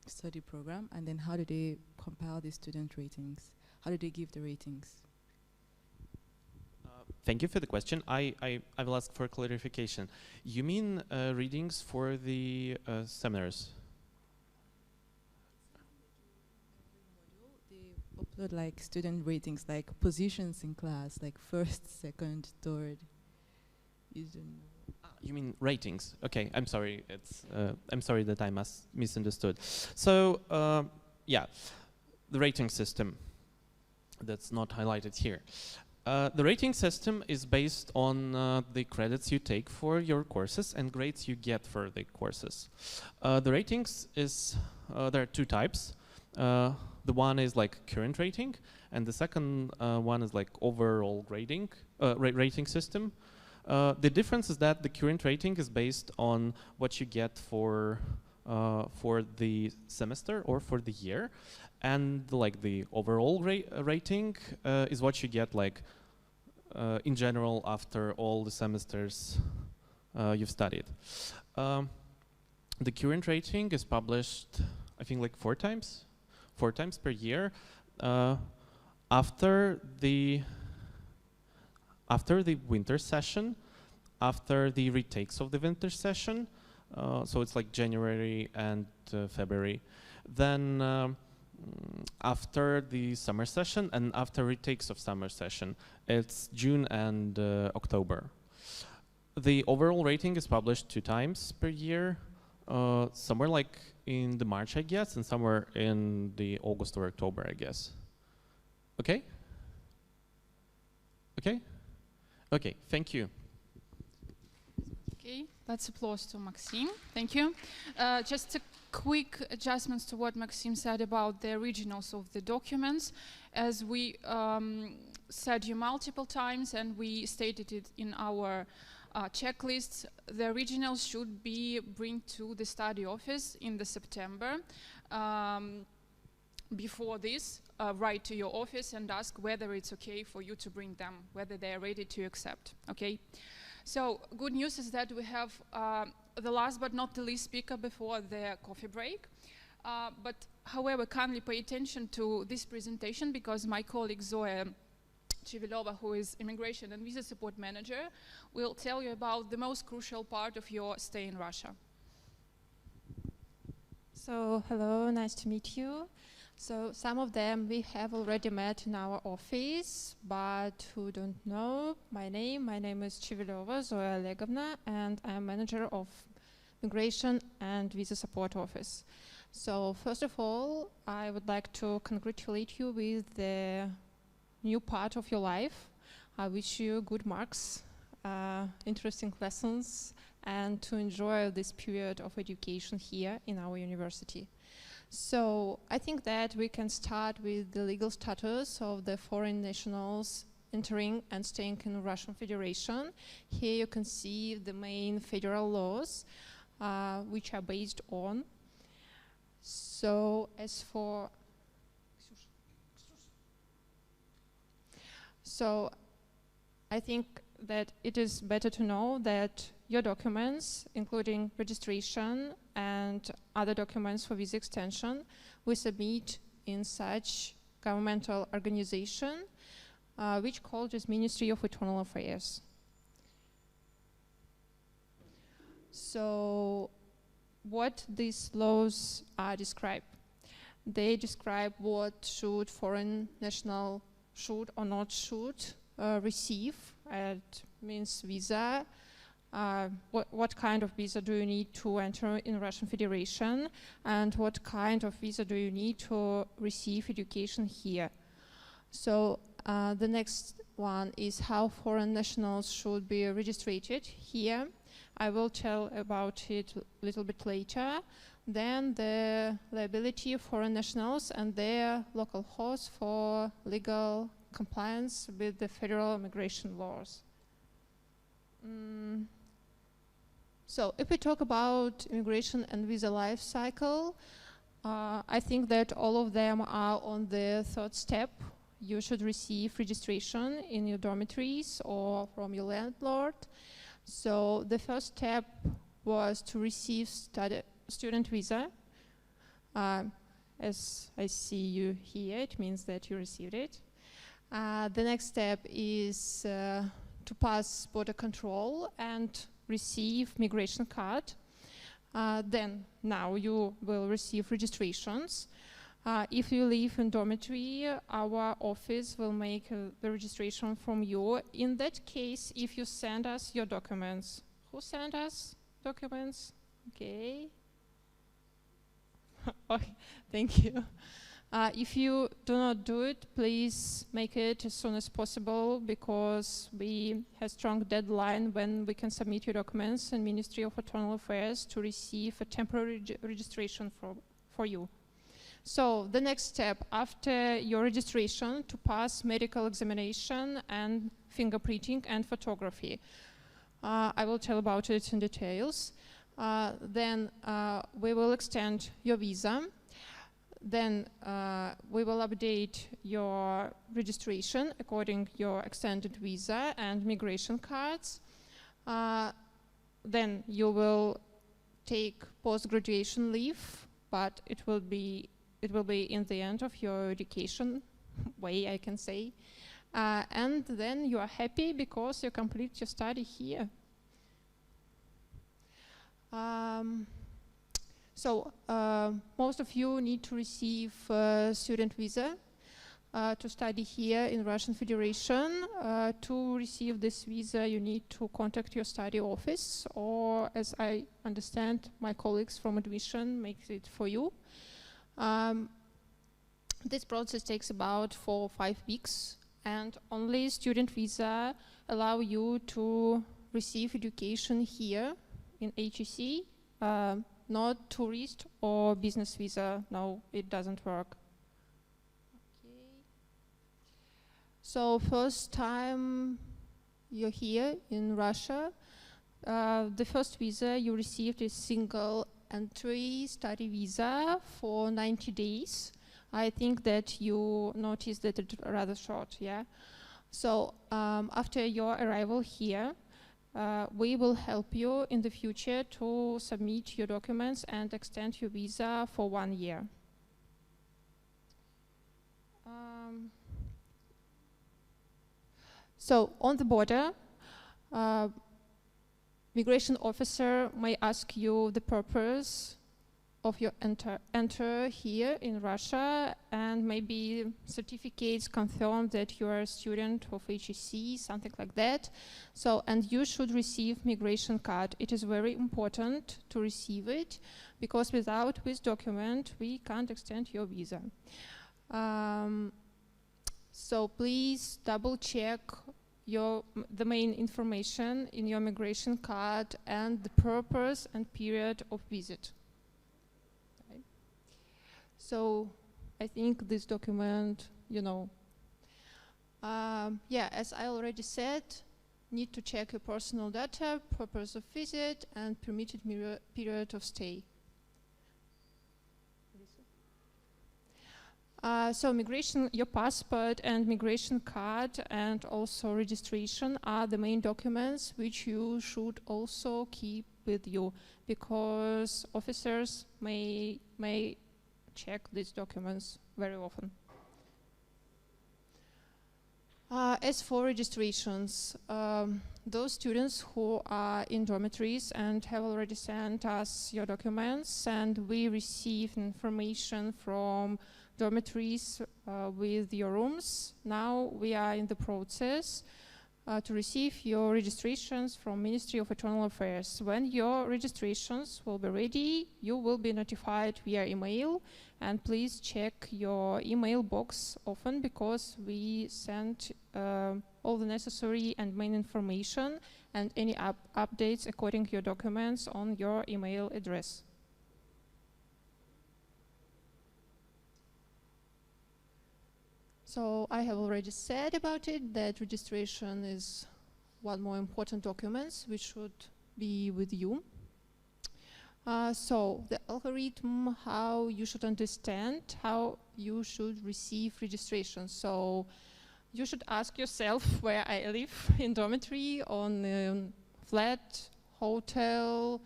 [SPEAKER 7] study program? And then how do they compile the student ratings? How do they give the ratings?
[SPEAKER 4] Thank you for the question. I will ask for clarification. You mean readings for the seminars?
[SPEAKER 7] Upload like student ratings, like positions in class, like first, second, third. You don't know.
[SPEAKER 4] You mean ratings? Okay, I'm sorry. I'm sorry that I misunderstood. So yeah, the rating system that's not highlighted here. The rating system is based on the credits you take for your courses and grades you get for the courses. The ratings is there are two types. The one is like current rating, and the second one is like overall grading rating system. The difference is that the current rating is based on what you get for the semester or for the year, and like the overall rating is what you get like in general after all the semesters you've studied. The current rating is published, I think, like four times per year after the winter session, after the retakes of the winter session. So it's like January and February. Then after the summer session and after retakes of summer session, it's June and October. The overall rating is published 2 times per year, somewhere like in the March, I guess, and somewhere in the August or October, I guess. Okay? Okay? Okay, thank you.
[SPEAKER 1] Okay, let's applause to Maxim. Thank you. Just a quick adjustments to what Maxim said about the originals of the documents. As we said you multiple times and we stated it in our checklists, the originals should be bring to the study office in the September. Before this, write to your office and ask whether it's okay for you to bring them, whether they are ready to accept, okay? So good news is that we have the last but not the least speaker before the coffee break. But however, kindly pay attention to this presentation because my colleague Zoya Chivilova, who is Immigration and Visa Support Manager, will tell you about the most crucial part of your stay in Russia.
[SPEAKER 8] So, hello, nice to meet you. So, some of them we have already met in our office, but who don't know my name is Chivilova Zoya Olegovna, and I'm manager of Immigration and Visa Support Office. So, first of all, I would like to congratulate you with the new part of your life. I wish you good marks, interesting lessons, and to enjoy this period of education here in our university. So I think that we can start with the legal status of the foreign nationals entering and staying in Russian Federation. Here you can see the main federal laws which are based on. So as for So I think that it is better to know that your documents, including registration and other documents for visa extension, we submit in such governmental organization which called as Ministry of Internal Affairs. So what these laws describe? They describe what should foreign national should or not should receive. It means visa. What kind of visa do you need to enter in Russian Federation, and what kind of visa do you need to receive education here? So the next one is how foreign nationals should be registered here. I will tell about it a little bit later. Then the liability of foreign nationals and their local hosts for legal compliance with the federal immigration laws. So if we talk about immigration and visa life cycle, I think that all of them are on the third step. You should receive registration in your dormitories or from your landlord. So the first step was to receive student visa. As I see you here, it means that you received it. The next step is to pass border control and receive migration card. Then now you will receive registrations. If you live in dormitory, our office will make the registration from you. In that case, if you send us your documents. Who sent us documents? Okay. Okay, thank you. If you do not do it, please make it as soon as possible, because we have strong deadline when we can submit your documents in Ministry of Internal Affairs to receive a temporary registration for you. So the next step after your registration to pass medical examination and fingerprinting and photography. I will tell about it in details. Then we will extend your visa. Then we will update your registration according to your extended visa and migration cards. Then you will take post-graduation leave, but it will be in the end of your education way, I can say. And then you are happy because you complete your study here. So most of you need to receive student visa to study here in Russian Federation. To receive this visa, you need to contact your study office, or as I understand, my colleagues from admission make it for you. This process takes about 4 or 5 weeks, and only student visa allow you to receive education here in HEC, not tourist or business visa. No, it doesn't work. Okay. So first time you're here in Russia, the first visa you received is single entry study visa for 90 days. I think that you noticed that it's rather short, yeah? So after your arrival here, we will help you in the future to submit your documents and extend your visa for 1 year. So on the border, migration officer may ask you the purpose of your enter here in Russia, and maybe certificates confirm that you are a student of HEC, something like that. So, and you should receive migration card. It is very important to receive it, because without this document, we can't extend your visa. So please double check the main information in your migration card and the purpose and period of visit. Okay. So I think this document, you know. Yeah, as I already said, need to check your personal data, purpose of visit, and permitted period of stay. So migration, your passport and migration card and also registration are the main documents which you should also keep with you, because officers may check these documents very often. As for registrations, those students who are in dormitories and have already sent us your documents, and we receive information from dormitories with your rooms. Now we are in the process to receive your registrations from Ministry of Internal Affairs. When your registrations will be ready, you will be notified via email, and please check your email box often, because we send all the necessary and main information and any updates according to your documents on your email address. So I have already said about it that registration is one more important document which should be with you. So the algorithm, how you should understand how you should receive registration. So you should ask yourself where I live, in dormitory, on flat, hotel,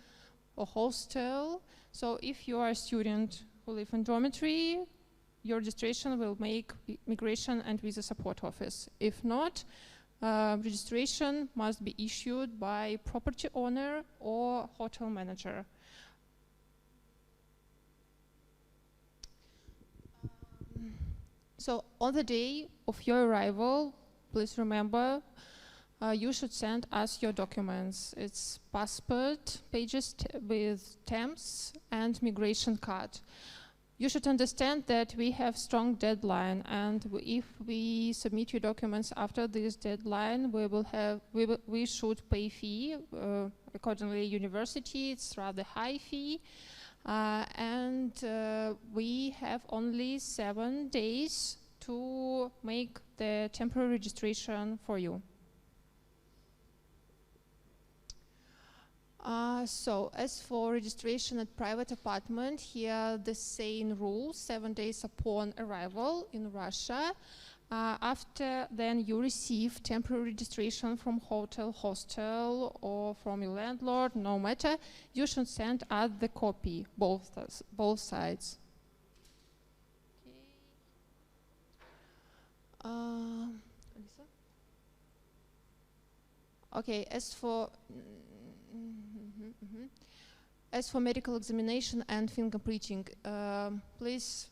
[SPEAKER 8] or hostel. So if you are a student who live in dormitory, your registration will make Migration and Visa Support Office. If not, registration must be issued by property owner or hotel manager. So on the day of your arrival, please remember, you should send us your documents. It's passport pages with stamps and migration card. You should understand that we have strong deadline, and if we submit your documents after this deadline, we should pay fee. Accordingly, university, it's rather high fee, and we have only 7 days to make the temporary registration for you. So as for registration at private apartment, here the same rule, 7 days upon arrival in Russia. After then you receive temporary registration from hotel, hostel, or from your landlord, no matter, you should send us the copy, both sides. Okay, as for medical examination and fingerprinting, please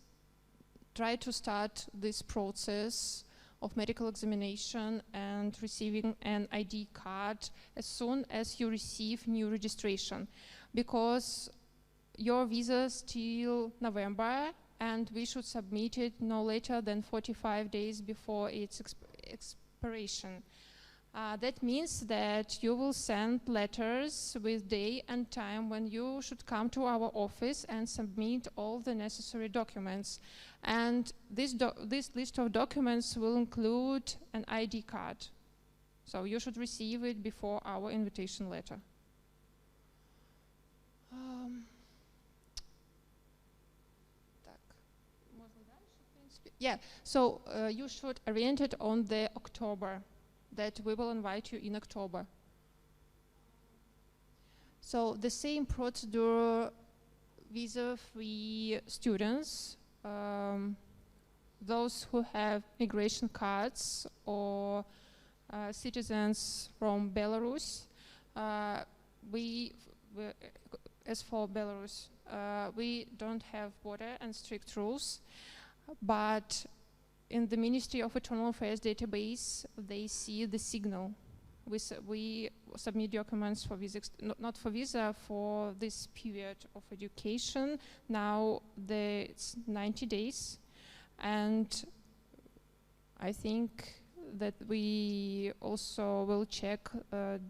[SPEAKER 8] try to start this process of medical examination and receiving an ID card as soon as you receive new registration, because your visa is till November and we should submit it no later than 45 days before its expiration. That means that you will send letters with day and time when you should come to our office and submit all the necessary documents. And this list of documents will include an ID card. So you should receive it before our invitation letter. Yeah, so you should orient it on the October, that we will invite you in October. So the same procedure, visa-free students, those who have migration cards or citizens from Belarus. As for Belarus, we don't have border and strict rules, but in the Ministry of Internal Affairs database, they see the signal. We submit documents for visa, not for visa, for this period of education. Now it's 90 days, and I think that we also will check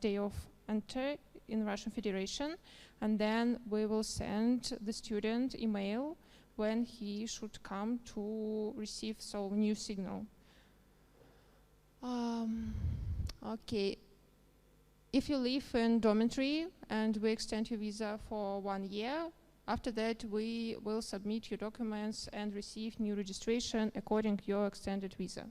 [SPEAKER 8] day of entry in Russian Federation, and then we will send the student email when he should come to receive new signal. Okay, if you live in dormitory and we extend your visa for 1 year, After that, we will submit your documents and receive new registration according to your extended visa.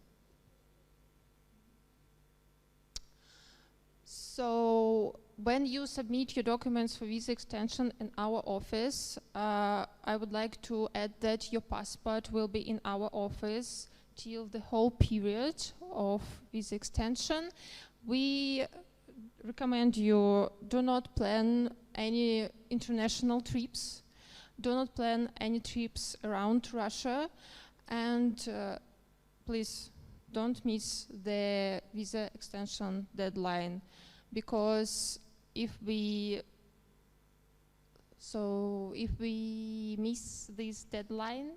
[SPEAKER 8] So when you submit your documents for visa extension in our office, I would like to add that your passport will be in our office till the whole period of visa extension. We recommend you do not plan any international trips, do not plan any trips around Russia, and please don't miss the visa extension deadline, because if we miss this deadline,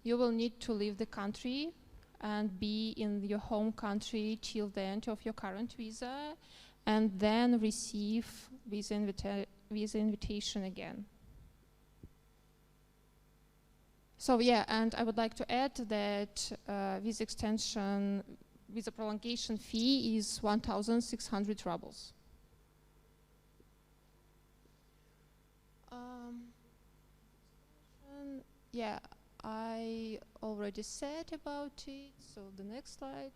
[SPEAKER 8] you will need to leave the country and be in your home country till the end of your current visa, and then receive visa invitation again. So yeah, and I would like to add that visa prolongation fee is 1,600 rubles. Yeah, I already said about it, so the next slide.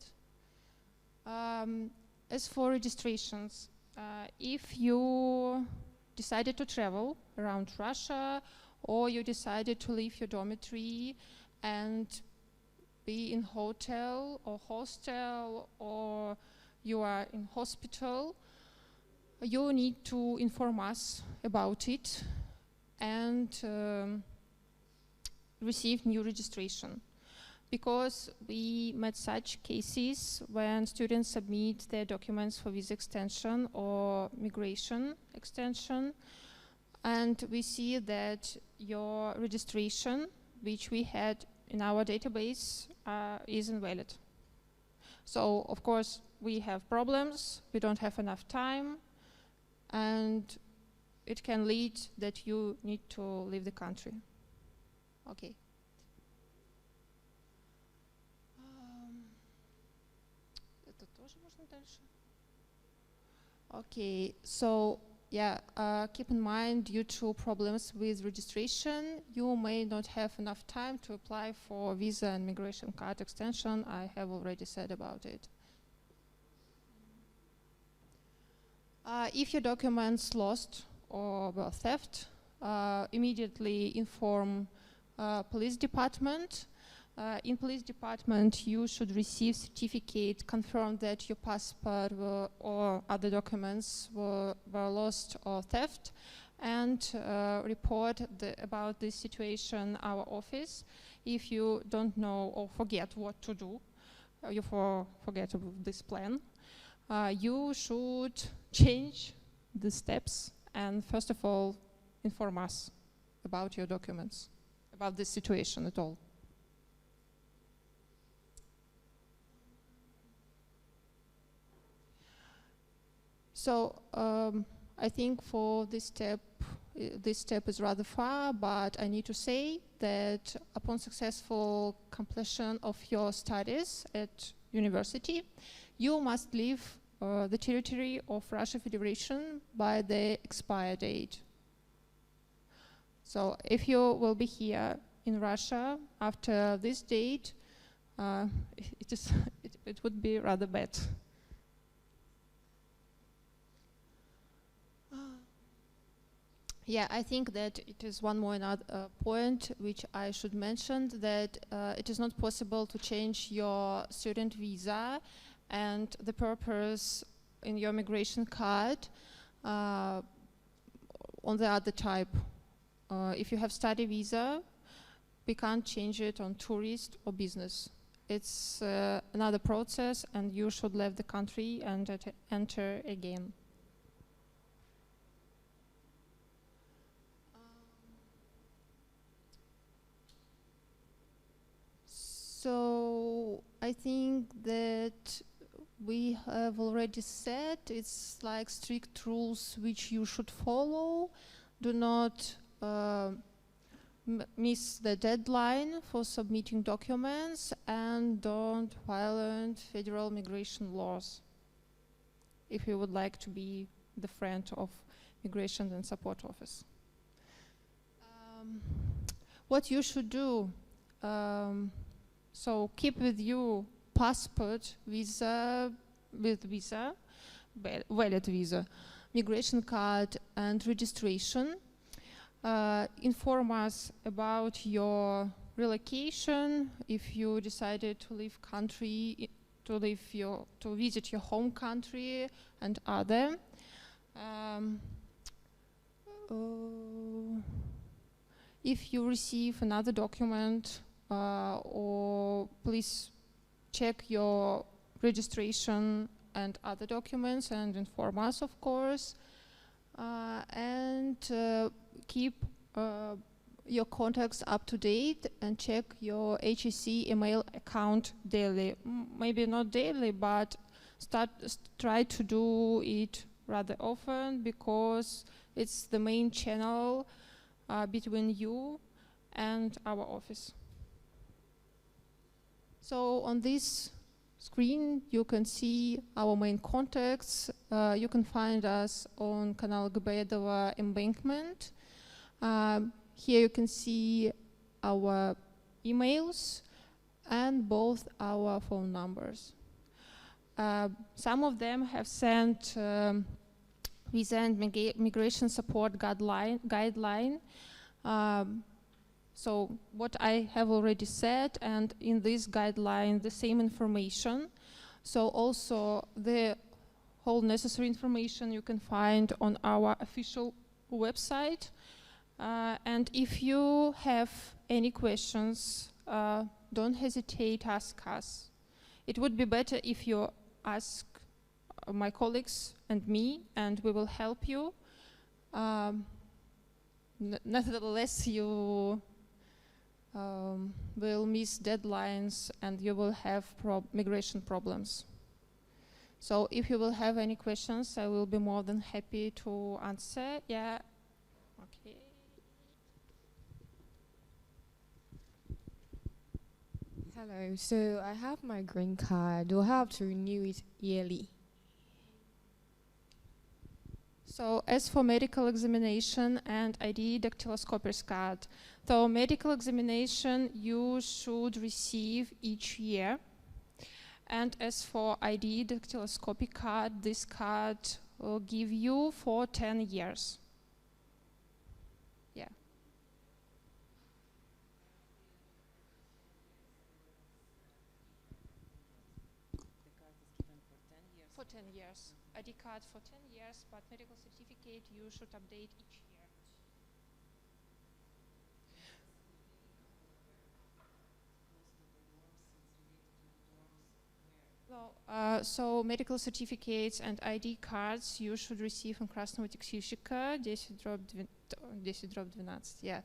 [SPEAKER 8] As for registrations, if you decided to travel around Russia, or you decided to leave your dormitory and be in hotel or hostel, or you are in hospital, you need to inform us about it and receive new registration. Because we met such cases when students submit their documents for visa extension or migration extension, and we see that your registration, which we had in our database, is invalid. So, of course, we have problems, we don't have enough time, and it can lead that you need to leave the country. Okay. Это тоже можно дальше? Okay, so yeah, keep in mind, due to problems with registration, you may not have enough time to apply for visa and migration card extension. I have already said about it. If your documents lost or were theft, immediately inform police department. In police department, you should receive certificate confirm that your passport or other documents were lost or theft, and report about this situation our office. If you don't know or forget what to do, you forget about this plan, you should change the steps and first of all inform us about your documents, about this situation at all. So I think for this step is rather far, but I need to say that upon successful completion of your studies at university, you must leave the territory of Russia Federation by the expire date. So if you will be here in Russia after this date, it would be rather bad. Yeah, I think that it is one more point which I should mention, that it is not possible to change your student visa and the purpose in your migration card on the other type. If you have study visa, we can't change it on tourist or business. It's another process, and you should leave the country and enter again. So I think that we have already said it's like strict rules which you should follow. Do not miss the deadline for submitting documents, and don't violate federal migration laws if you would like to be the friend of Migration and Support Office. what you should do. So keep with you passport, visa, valid visa, migration card, and registration. Inform us about your relocation if you decided to leave country, to visit your home country and other. If you receive another document, or please check your registration and other documents and inform us, of course. And keep your contacts up to date and check your HEC email account daily. Maybe not daily, but try to do it rather often, because it's the main channel between you and our office. So on this screen you can see our main contacts. You can find us on Canal Gbaidova embankment. Here you can see our emails and both our phone numbers. Some of them have sent visa and migration support guideline. So what I have already said, and in this guideline the same information. So also the whole necessary information you can find on our official website. And if you have any questions, don't hesitate to ask us. It would be better if you ask my colleagues and me, and we will help you. Nevertheless, you will miss deadlines and you will have migration problems. So if you will have any questions, I will be more than happy to answer. Yeah. Okay.
[SPEAKER 9] Hello, so I have my green card. Do I have to renew it yearly?
[SPEAKER 8] So as for medical examination and ID dactyloscopist card, so medical examination you should receive each year. And as for ID dactyloscopic card, this card will give you for 10 years. Yeah. For 10 years. ID card for 10 years, but medical certificate you should update each year. Well, so medical certificates and ID cards you should receive in Красного Текстильщика 10/12, yeah.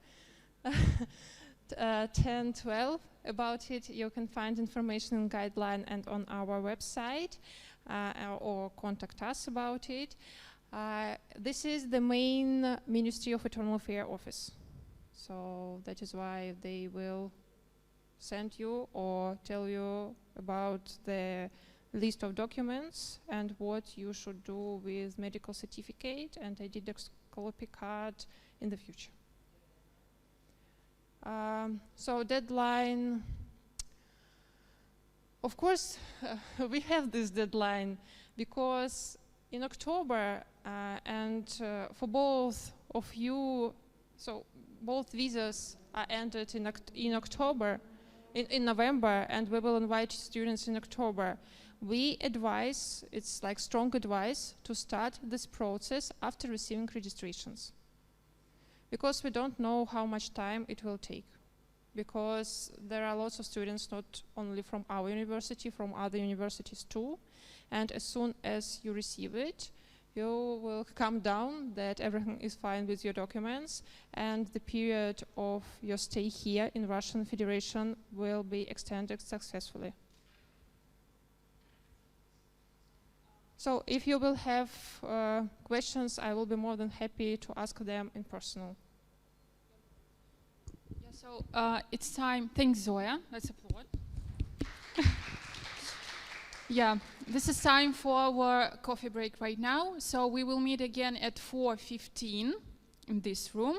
[SPEAKER 8] 10/12. About it you can find information in guideline and on our website. Or contact us about it. This is the main Ministry of Internal Affairs office. So that is why they will send you or tell you about the list of documents and what you should do with medical certificate and ID dactyloscopic card in the future. So deadline. Of course, we have this deadline because in October and for both of you, so both visas are entered in October, in November, and we will invite students in October. We advise, it's like strong advice, to start this process after receiving registrations, because we don't know how much time it will take. Because there are lots of students not only from our university, from other universities too. And as soon as you receive it, you will calm down that everything is fine with your documents, and the period of your stay here in Russian Federation will be extended successfully. So if you will have questions, I will be more than happy to ask them in person.
[SPEAKER 1] So it's time. Thanks, Zoya. Let's applaud. Yeah, this is time for our coffee break right now. So we will meet again at 4:15 in this room.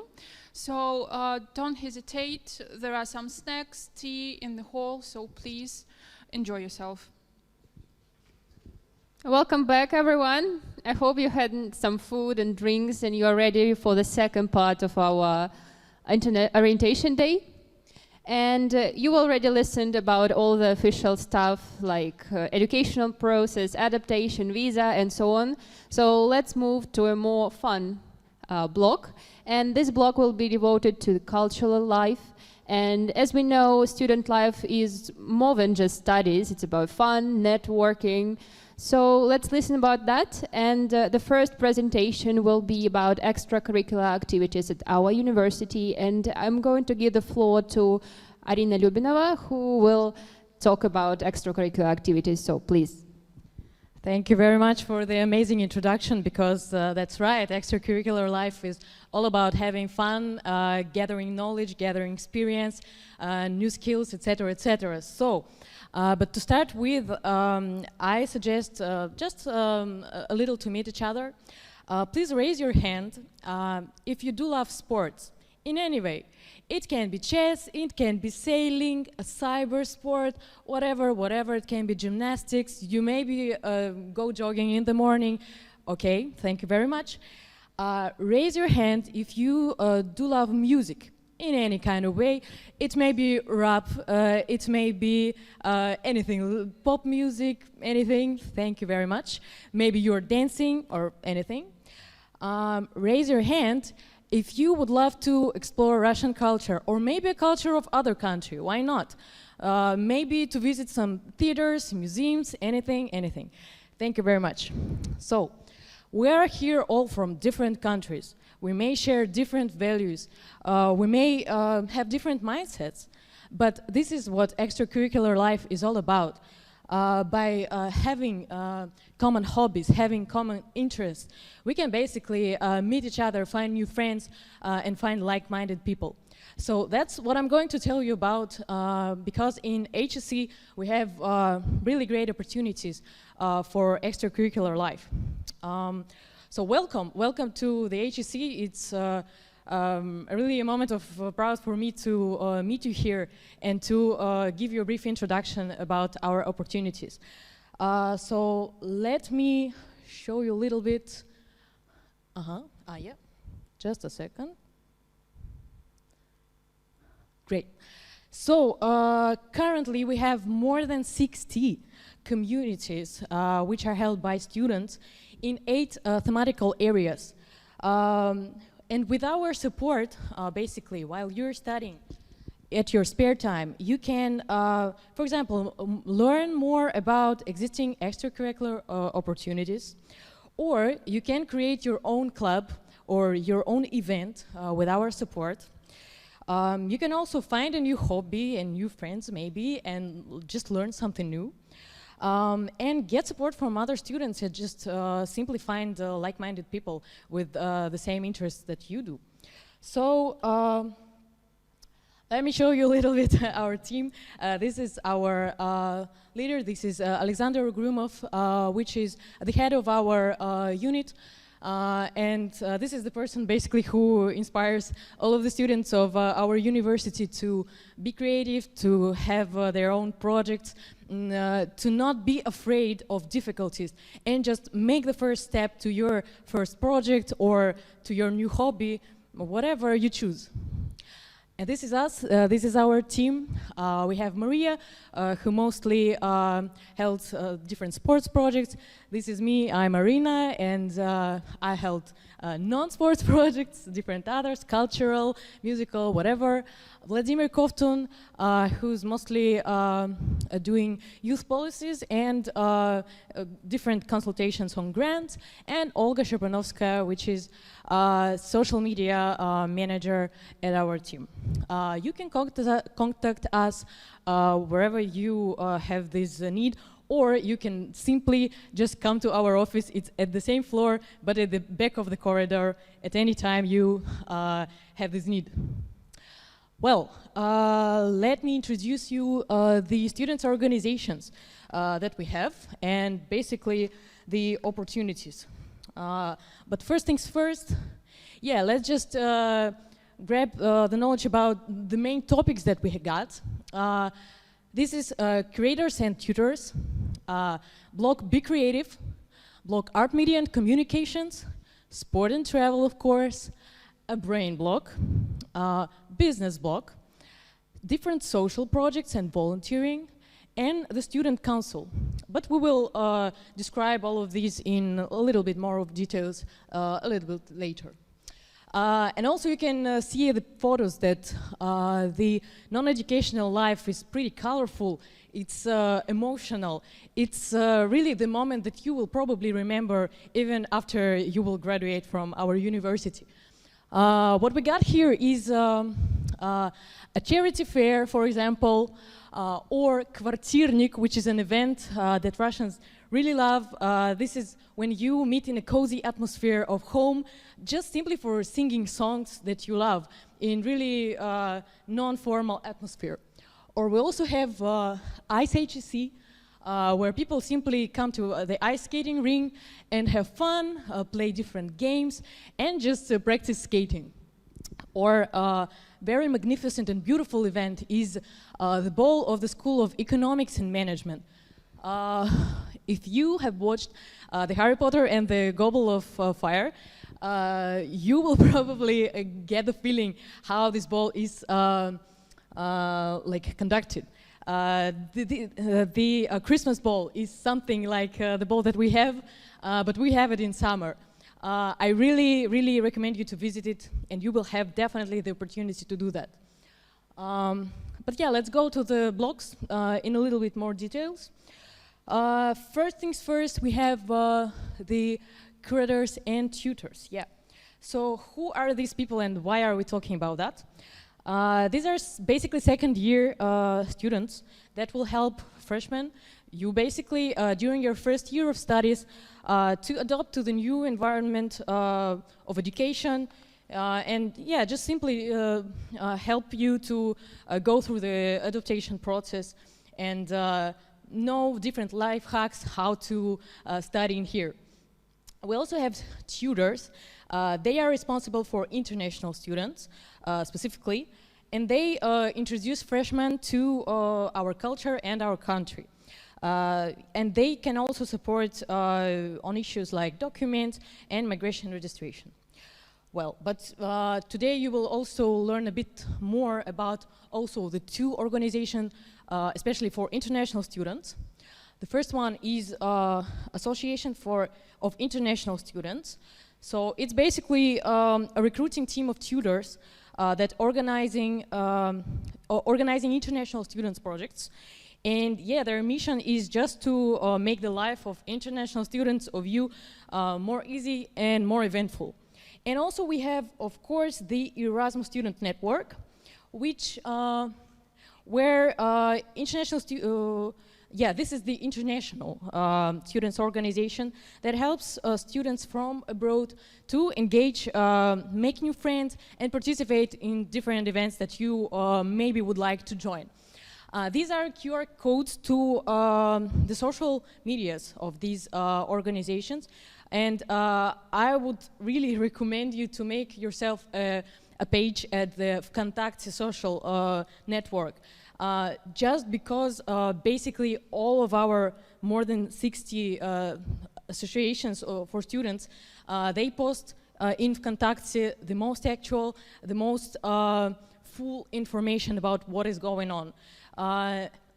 [SPEAKER 1] So don't hesitate. There are some snacks, tea in the hall, so please enjoy yourself.
[SPEAKER 10] Welcome back, everyone. I hope you had some food and drinks and you are ready for the second part of our Internet Orientation Day. And you already listened about all the official stuff like educational process, adaptation, visa, and so on. So let's move to a more fun block. And this block will be devoted to the cultural life. And as we know, student life is more than just studies. It's about fun, networking. So let's listen about that. And the first presentation will be about extracurricular activities at our university. And I'm going to give the floor to Arina Lyubinova, who will talk about extracurricular activities. So please.
[SPEAKER 11] Thank you very much for the amazing introduction, because that's right, extracurricular life is all about having fun, gathering knowledge, gathering experience, new skills, etc., etc. So, but to start with, I suggest just a little to meet each other. Please raise your hand if you do love sports in any way. It can be chess, it can be sailing, a cyber sport, whatever. It can be gymnastics. You maybe go jogging in the morning. Okay, thank you very much. Raise your hand if you do love music in any kind of way. It may be rap, it may be anything, pop music, anything. Thank you very much. Maybe you're dancing or anything. Raise your hand if you would love to explore Russian culture, or maybe a culture of other country. Why not? Maybe to visit some theaters, museums, anything. Thank you very much. So, we are here all from different countries. We may share different values. We may have different mindsets. But this is what extracurricular life is all about. By having common hobbies, having common interests, we can basically meet each other, find new friends, and find like-minded people. So that's what I'm going to tell you about, because in HSC we have really great opportunities for extracurricular life. So welcome to the HSC. It's really a moment of proud for me to meet you here and to give you a brief introduction about our opportunities. So let me show you a little bit. Yeah, just a second. Great. So currently we have more than 60 communities which are held by students in 8 thematical areas. And with our support, basically, while you're studying at your spare time, you can, for example, learn more about existing extracurricular opportunities, or you can create your own club or your own event with our support. You can also find a new hobby and new friends, maybe, and just learn something new. And get support from other students and just simply find like-minded people with the same interests that you do. So let me show you a little bit our team. This is our leader. This is Alexander Grumov, which is the head of our unit. And this is the person basically who inspires all of the students of our university to be creative, to have their own projects, to not be afraid of difficulties, and just make the first step to your first project or to your new hobby, whatever you choose. And this is us, this is our team. We have Maria, who mostly held different sports projects. This is me, I'm Arina, and I held non-sports projects, different others, cultural, musical, whatever. Vladimir Kovtun, who's mostly doing youth policies and different consultations on grants, and Olga Shepanovskaya, which is social media manager at our team. You can contact us wherever you have this need, or you can simply just come to our office. It's at the same floor, but at the back of the corridor at any time you have this need. Well, let me introduce you the students' organizations that we have, and basically the opportunities. But first things first, yeah, let's just grab the knowledge about the main topics that we got. This is creators and tutors, block Be Creative, block Art, Media and Communications, Sport and Travel, of course, a brain block, business block, different social projects and volunteering, and the student council. But we will describe all of these in a little bit more of details a little bit later. And also you can see the photos that the non-educational life is pretty colorful, it's emotional, it's really the moment that you will probably remember even after you will graduate from our university. What we got here is a charity fair, for example, or Kvartirnik, which is an event that Russians really love. This is when you meet in a cozy atmosphere of home, just simply for singing songs that you love in really non-formal atmosphere. Or we also have Ice HEC, where people simply come to the ice skating ring and have fun, play different games, and just practice skating. Or very magnificent and beautiful event is the ball of the School of Economics and Management. If you have watched the Harry Potter and the Goblet of Fire, you will probably get the feeling how this ball is like conducted. The Christmas ball is something like the ball that we have, but we have it in summer. I really recommend you to visit it, and you will have definitely the opportunity to do that. But yeah, let's go to the blocks in a little bit more details. First things first, we have the curators and tutors. Yeah. So who are these people and why are we talking about that? These are basically second-year students that will help freshmen. You basically, during your first year of studies, to adapt to the new environment of education, and yeah, just simply help you to go through the adaptation process and know different life hacks how to study in here. We also have tutors. They are responsible for international students specifically, and they introduce freshmen to our culture and our country. And they can also support on issues like documents and migration registration. Well, but today you will also learn a bit more about also the two organizations, especially for international students. The first one is Association of International Students. So it's basically a recruiting team of tutors that organizing international students projects. And yeah, their mission is just to make the life of international students of you more easy and more eventful. And also we have, of course, the Erasmus Student Network, which where international this is the international students organization that helps students from abroad to engage, make new friends, and participate in different events that you maybe would like to join. These are QR codes to the social medias of these organizations, and I would really recommend you to make yourself a page at the Vkontakte social network. Just because basically all of our more than 60 associations for students, they post in Vkontakte the most actual, the most full information about what is going on.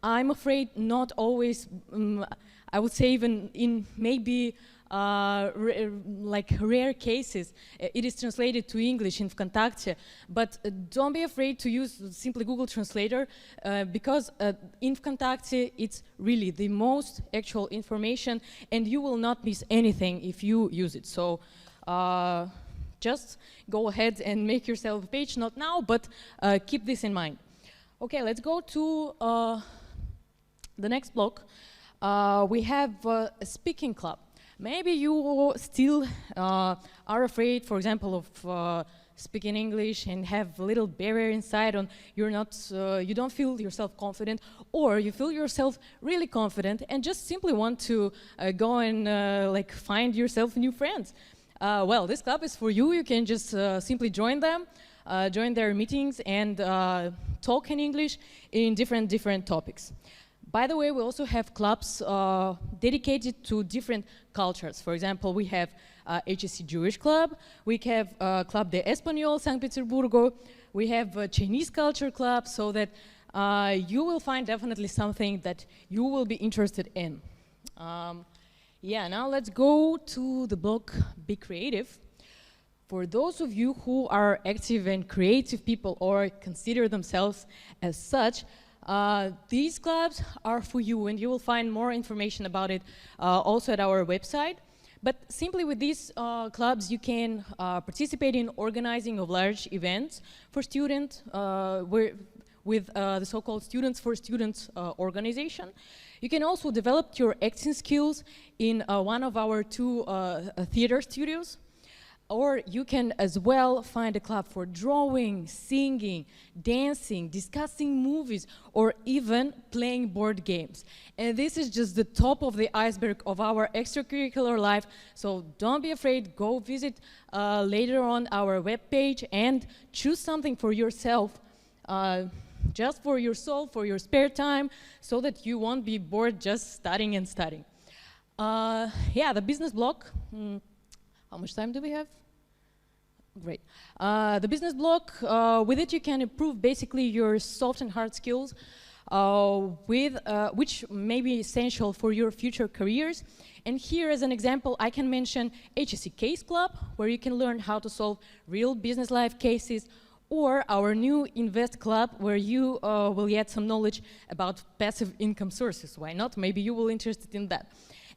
[SPEAKER 11] I'm afraid not always, I would say even in maybe like rare cases, it is translated to English in Vkontakte, but don't be afraid to use simply Google Translator because in Vkontakte it's really the most actual information and you will not miss anything if you use it. So just go ahead and make yourself a page, not now, but keep this in mind. Okay, let's go to the next block. We have a speaking club. Maybe you still are afraid, for example, of speaking English and have a little barrier inside on you don't feel yourself confident, or you feel yourself really confident and just simply want to go and like find yourself new friends. Well, this club is for you. You can just simply join them, join their meetings, and talk in English in different topics. By the way, we also have clubs dedicated to different cultures. For example, we have HSC Jewish Club, we have Club de Español San Petersburgo, we have a Chinese Culture Club, so that you will find definitely something that you will be interested in. Yeah, now let's go to the block Be Creative. For those of you who are active and creative people or consider themselves as such, these clubs are for you, and you will find more information about it also at our website. But simply with these clubs, you can participate in organizing of large events for students with the so-called Students for Students organization. You can also develop your acting skills in one of our 2 theater studios. Or you can as well find a club for drawing, singing, dancing, discussing movies, or even playing board games. And this is just the top of the iceberg of our extracurricular life, so don't be afraid, go visit later on our webpage and choose something for yourself, just for your soul, for your spare time, so that you won't be bored just studying and studying. Yeah, the business block. How much time do we have? Great. The business block, with it you can improve basically your soft and hard skills, which may be essential for your future careers. And here as an example, I can mention HSC Case Club, where you can learn how to solve real business life cases, or our new Invest Club, where you will get some knowledge about passive income sources. Why not? Maybe you will be interested in that.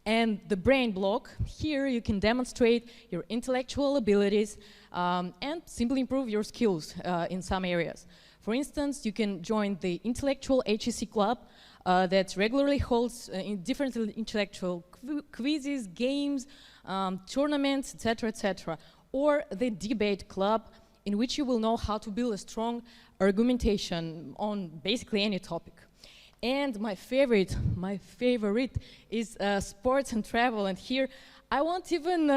[SPEAKER 11] And the brain block, here you can demonstrate your intellectual abilities and simply improve your skills in some areas. For instance, you can join the Intellectual HSC Club that regularly holds different intellectual quizzes, games, tournaments, etc., etc. Or the Debate Club, in which you will know how to build a strong argumentation on basically any topic. And my favorite is sports and travel. And here, I won't even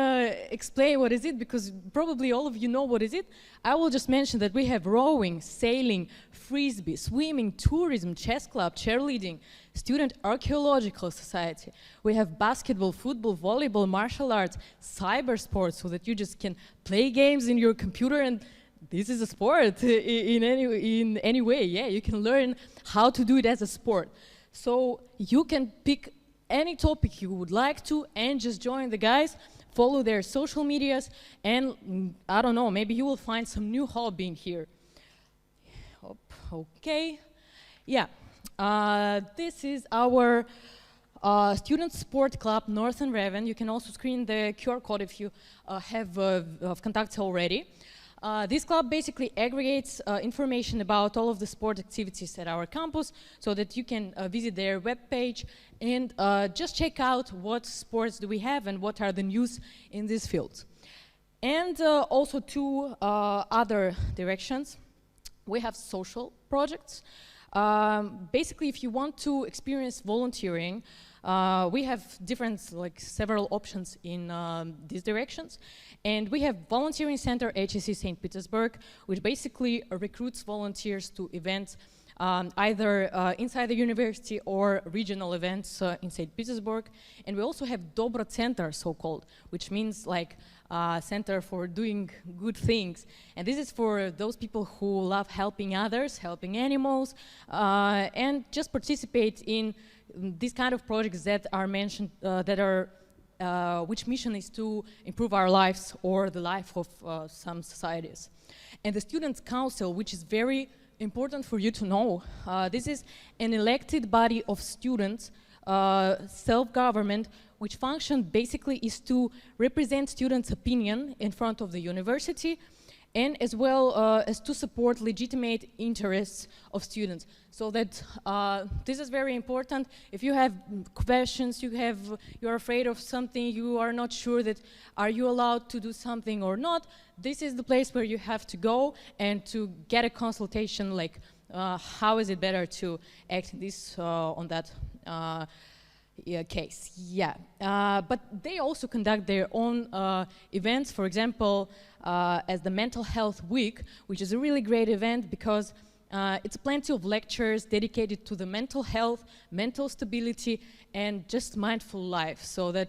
[SPEAKER 11] explain what is it, because probably all of you know what is it. I will just mention that we have rowing, sailing, frisbee, swimming, tourism, chess club, cheerleading, student archaeological society. We have basketball, football, volleyball, martial arts, cyber sports, so that you just can play games in your computer, and this is a sport in any way. Yeah, you can learn how to do it as a sport. So you can pick any topic you would like to and just join the guys, follow their social medias, and I don't know, maybe you will find some new hobby in here. Okay, yeah, this is our student sport club, Northern Raven. You can also screen the QR code if you have contacts already. This club basically aggregates information about all of the sport activities at our campus, so that you can visit their webpage and just check out what sports do we have and what are the news in these fields. And also 2 other directions. We have social projects. Basically, if you want to experience volunteering, we have several options in these directions. And we have Volunteering Center HSC St. Petersburg, which basically recruits volunteers to events either inside the university or regional events in St. Petersburg. And we also have Dobro Center, so-called, which means like center for doing good things. And this is for those people who love helping others, helping animals, and just participate in these kind of projects that are mentioned, which mission is to improve our lives or the life of some societies. And the Students' Council, which is very important for you to know, this is an elected body of students, self-government, which function basically is to represent students' opinion in front of the university, and as well as to support legitimate interests of students. So that this is very important. If you have questions, you're afraid of something, you are not sure that are you allowed to do something or not, this is the place where you have to go and to get a consultation, like how is it better to act this on that. case. Yeah, but they also conduct their own events. For example, as the Mental Health Week, which is a really great event because it's plenty of lectures dedicated to the mental health, mental stability, and just mindful life. So that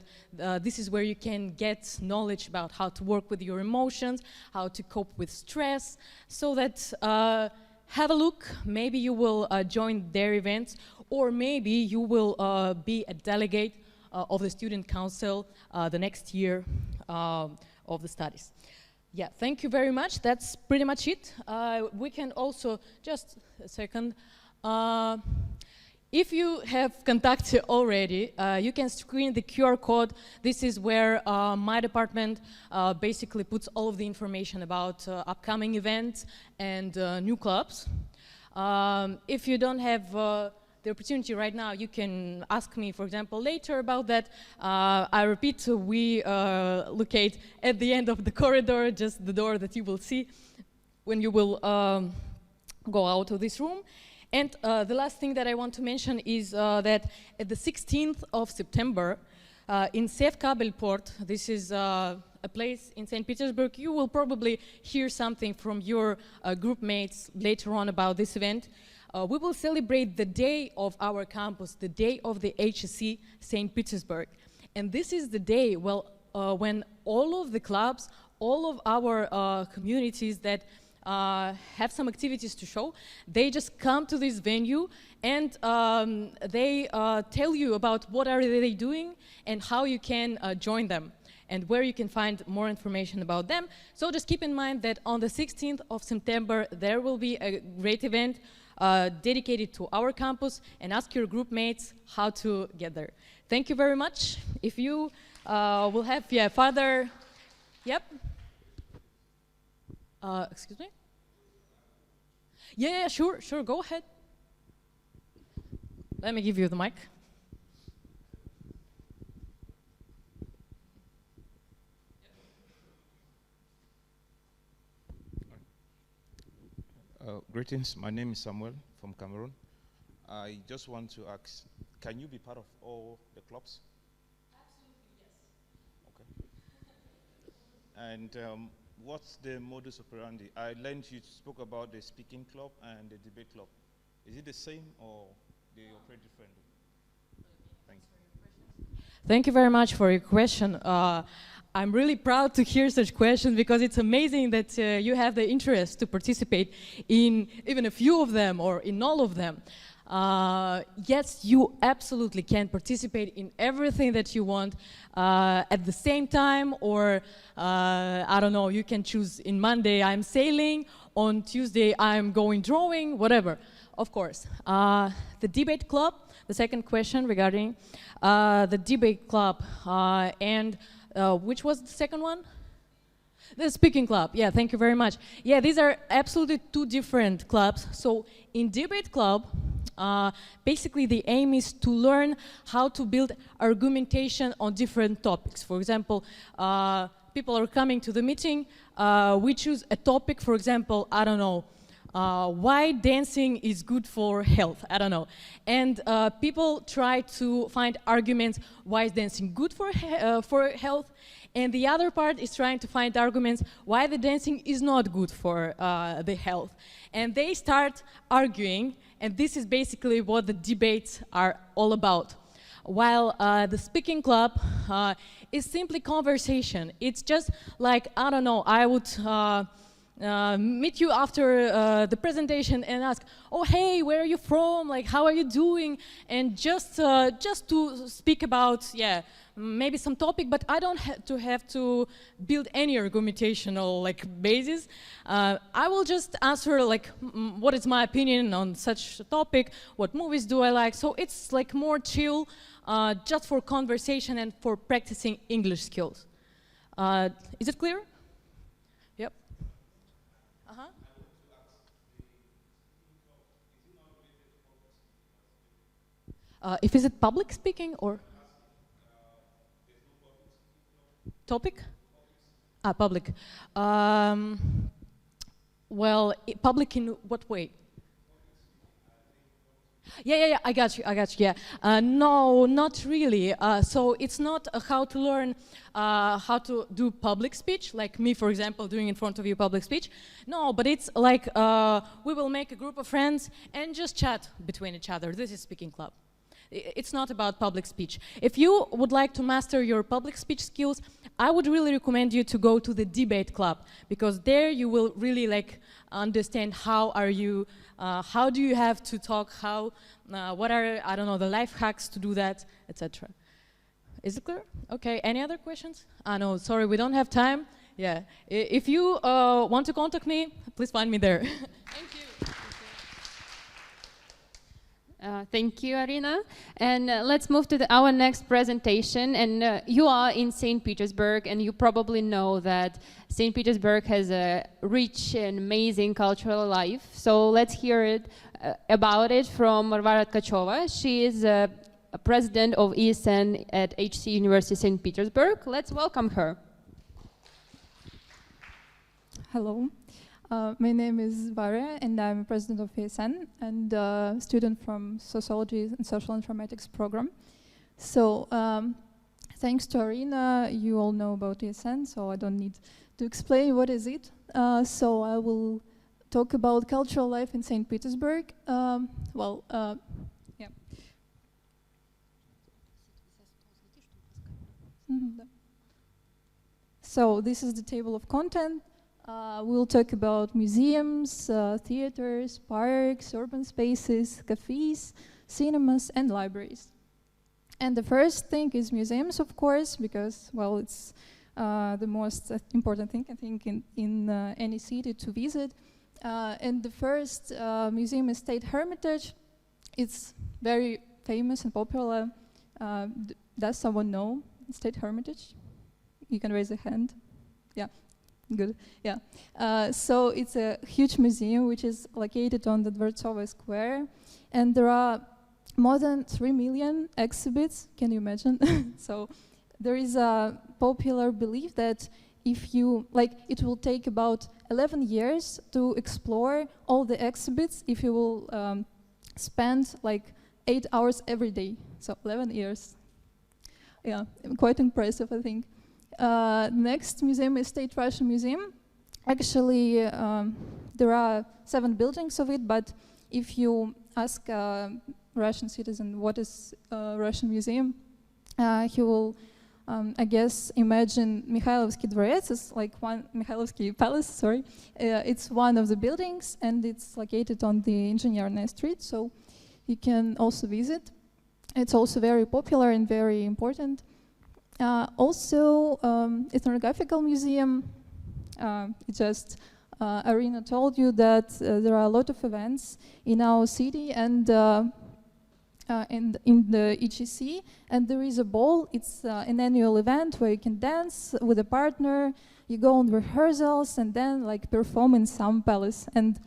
[SPEAKER 11] this is where you can get knowledge about how to work with your emotions, how to cope with stress, so that have a look. Maybe you will join their events, or maybe you will be a delegate of the student council the next year of the studies. Yeah, thank you very much. That's pretty much it. We can also, just a second, if you have contacted already, you can screen the QR code. This is where my department basically puts all of the information about upcoming events and new clubs. If you don't have the opportunity right now, you can ask me, for example, later about that. I repeat, we locate at the end of the corridor, just the door that you will see when you will go out of this room. And the last thing that I want to mention is that at the 16th of September, in Sevkabel Port, this is a place in St. Petersburg, you will probably hear something from your group mates later on about this event. We will celebrate the day of our campus, the day of the HSC St. Petersburg. And this is the day when all of the clubs, all of our communities that have some activities to show, they just come to this venue and they tell you about what are they doing and how you can join them and where you can find more information about them. So just keep in mind that on the 16th of September, there will be a great event dedicated to our campus, and ask your group mates how to get there. Thank you very much. If you will have further, yep. Excuse me? Yeah, sure, go ahead. Let me give you the mic.
[SPEAKER 12] Greetings, my name is Samuel from Cameroon. I just want to ask, can you be part of all the clubs? Absolutely, yes. Okay. And what's the modus operandi? I learned you spoke about the speaking club and the debate club. Is it the same or they operate differently? Thank you.
[SPEAKER 11] Thank you very much for your question. I'm really proud to hear such questions because it's amazing that you have the interest to participate in even a few of them or in all of them. Yes, you absolutely can participate in everything that you want at the same time, or I don't know, you can choose in Monday I'm sailing, on Tuesday I'm going drawing, whatever, of course. The debate club, the second question regarding the debate club and which was the second one? The speaking club. Yeah, thank you very much. Yeah, these are absolutely two different clubs. So in debate club, basically the aim is to learn how to build argumentation on different topics. For example, people are coming to the meeting, we choose a topic, for example, I don't know, why dancing is good for health, I don't know. And people try to find arguments why is dancing good for health, and the other part is trying to find arguments why the dancing is not good for the health. And they start arguing, and this is basically what the debates are all about. While the speaking club is simply conversation. It's just like, I don't know, I would meet you after the presentation and ask, oh hey, where are you from, like how are you doing, and just to speak about, yeah, maybe some topic, but I don't have to build any argumentational like basis. I will just answer like what is my opinion on such a topic, what movies do I like, so it's like more chill, just for conversation and for practicing English skills. Is it clear? Yep. If is it public speaking or topic? Public. Well, public in what way? Yeah, I got you, yeah. No, not really. So it's not how to learn how to do public speech, like me, for example, doing in front of you public speech. No, but it's like we will make a group of friends and just chat between each other. This is Speaking Club. It's not about public speech. If you would like to master your public speech skills, I would really recommend you to go to the debate club, because there you will really like understand how do you have to talk, what are, I don't know, the life hacks to do that, etc. Is it clear? Okay, any other questions? No, sorry, we don't have time. Yeah, if you want to contact me, please find me there. Thank you.
[SPEAKER 10] Thank you, Arina. And let's move to our next presentation. And you are in St. Petersburg, and you probably know that St. Petersburg has a rich and amazing cultural life. So let's hear about it from Varvara Tkacheva. She is a president of ESN at HC University St. Petersburg. Let's welcome her.
[SPEAKER 13] Hello. My name is Varya, and I'm president of ESN and a student from Sociology and Social Informatics program. So thanks to Arina, you all know about ESN, so I don't need to explain what is it. So I will talk about cultural life in St. Petersburg. Yeah. So this is the table of content. We'll talk about museums, theaters, parks, urban spaces, cafes, cinemas, and libraries. And the first thing is museums, of course, because, well, it's the most important thing, I think, in any city to visit. And the first museum is State Hermitage. It's very famous and popular. Does someone know State Hermitage? You can raise a hand. Yeah. Good, yeah. So it's a huge museum which is located on the Dvortsova Square, and there are more than 3 million exhibits. Can you imagine? So there is a popular belief that if you, like, it will take about 11 years to explore all the exhibits if you will spend like 8 hours every day. So 11 years. Yeah, quite impressive, I think. Next museum is State Russian Museum. Actually, there are 7 buildings of it, but if you ask a Russian citizen what is a Russian museum, he will, I guess, imagine Mikhailovsky Dvorets, it's like one Mikhailovsky Palace, sorry. It's one of the buildings, and it's located on the Ingenierная Street, so you can also visit. It's also very popular and very important. Also, Ethnographical Museum, Arina told you that there are a lot of events in our city and in the EGC, and there is a ball. It's an annual event where you can dance with a partner, you go on rehearsals, and then like perform in some palace. And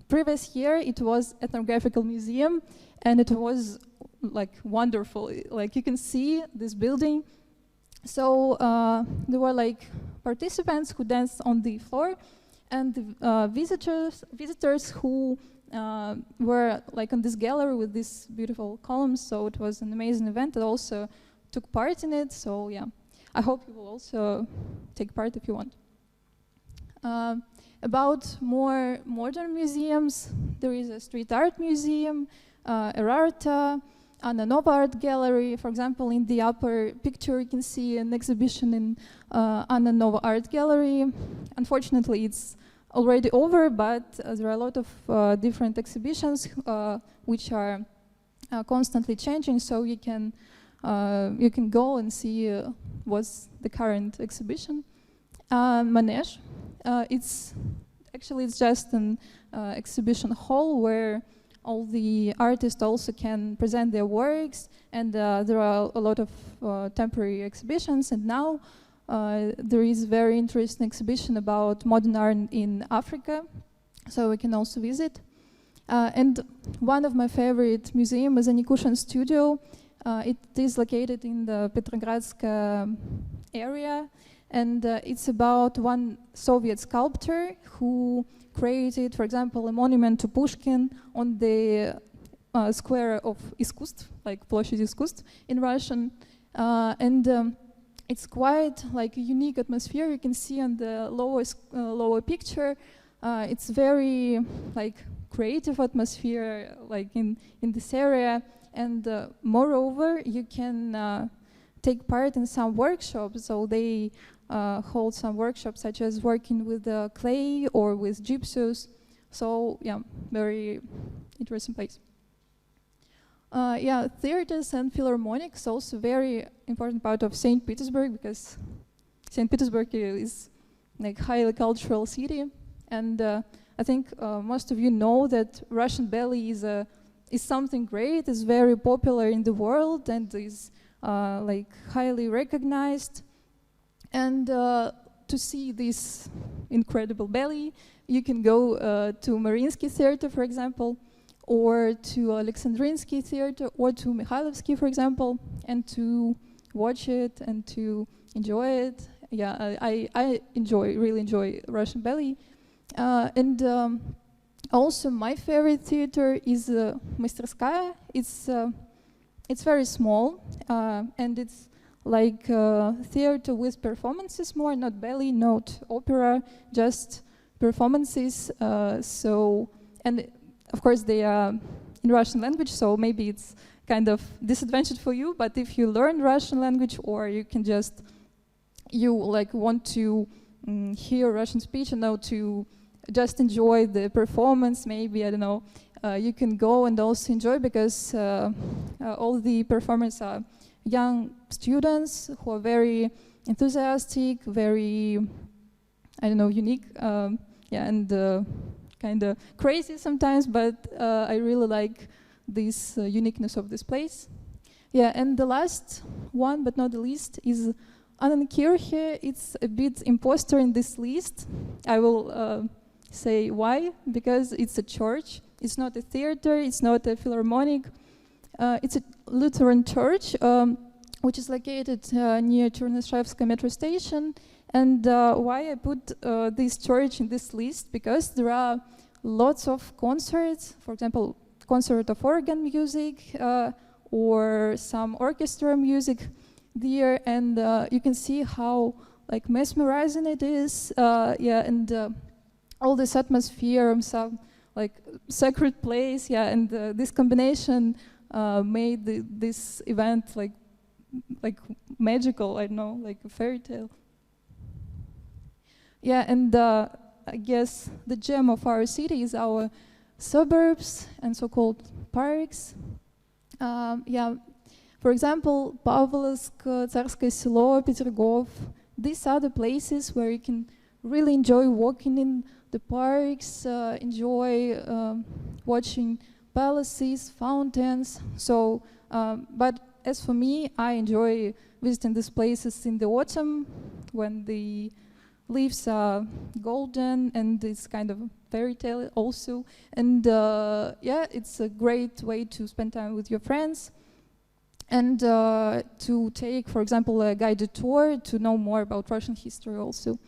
[SPEAKER 13] previous year it was Ethnographical Museum, and it was like wonderful. Like you can see this building. So there were like participants who danced on the floor, and the visitors who were like on this gallery with these beautiful columns. So it was an amazing event. I also took part in it. So yeah, I hope you will also take part if you want. About more modern museums, there is a street art museum, Erarta, Anna Nova Art Gallery. For example, in the upper picture, you can see an exhibition in Anna Nova Art Gallery. Unfortunately, it's already over, but there are a lot of different exhibitions which are constantly changing. So you can go and see what's the current exhibition. Manege, it's just an exhibition hall where all the artists also can present their works, and there are a lot of temporary exhibitions. And now there is a very interesting exhibition about modern art in Africa, so we can also visit. And one of my favorite museums is a Nikushin Studio. It is located in the Petrogradsk area, and it's about one Soviet sculptor who created, for example, a monument to Pushkin on the square of Искусств, like Площадь Искусств in Russian, it's quite like a unique atmosphere. You can see on the lower picture. It's very like creative atmosphere, like in this area, and moreover, you can take part in some workshops. So they hold some workshops, such as working with clay or with gypsies. So yeah, very interesting place. Yeah, theaters and philharmonics also very important part of St. Petersburg, because St. Petersburg is like highly cultural city, and I think most of you know that Russian ballet is something great. It's very popular in the world and is like highly recognized. And to see this incredible ballet, you can go to Mariinsky Theater, for example, or to Alexandrinsky Theater, or to Mikhailovsky, for example, and to watch it and to enjoy it. Yeah, I really enjoy Russian ballet. And also my favorite theater is Мастерская. It's very small, and it's like theater with performances more, not ballet, not opera, just performances. And of course they are in Russian language, so maybe it's kind of disadvantage for you, but if you learn Russian language, or you can just, want to hear Russian speech and know to just enjoy the performance, maybe, I don't know, you can go and also enjoy, because all the performers are young students who are very enthusiastic, very, I don't know, unique, and kind of crazy sometimes, but I really like this uniqueness of this place. Yeah, and the last one, but not the least, is Annenkirche. It's a bit imposter in this list. I will say why, because it's a church. It's not a theater, it's not a philharmonic. It's a Lutheran church, which is located near Chernyshyevska metro station. And why I put this church in this list? Because there are lots of concerts, for example, concert of organ music or some orchestra music there, and you can see how like mesmerizing it is. And all this atmosphere, some like sacred place, and this combination made this event like magical. I don't know, like a fairy tale. Yeah, and I guess the gem of our city is our suburbs and so-called parks. For example, Pavlovsk, Tsarskoye Selo, Petergov. These are the places where you can really enjoy walking in the parks, enjoy watching palaces, fountains. So, but as for me, I enjoy visiting these places in the autumn when the leaves are golden, and it's kind of a fairy tale also. And it's a great way to spend time with your friends, and to take, for example, a guided tour to know more about Russian history also.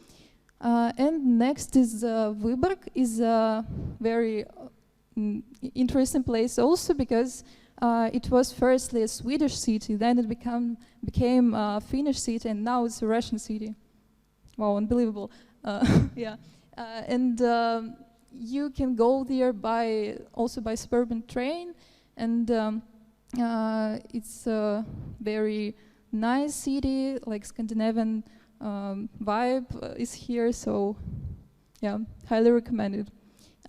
[SPEAKER 13] And next is Vyborg, is a very interesting place also, because it was firstly a Swedish city, then it became a Finnish city, and now it's a Russian city. Wow, unbelievable. And you can go there also by suburban train, and it's a very nice city, like Scandinavian vibe is here, so yeah, highly recommended.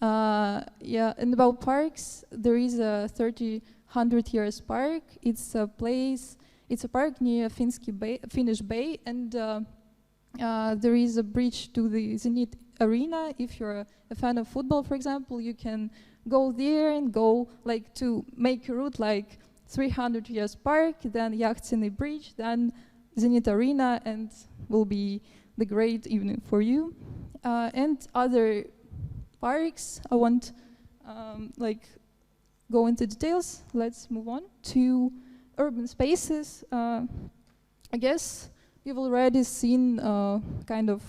[SPEAKER 13] And about parks, there is a 100 years park. It's a park near Finnish Bay, and there is a bridge to the Zenit Arena. If you're a fan of football, for example, you can go there and go like to make a route like 300 years park, then Yachtiny Bridge, then Zenit Arena, and will be the great evening for you. And other parks, I won't go into details. Let's move on to urban spaces. I guess you've already seen kind of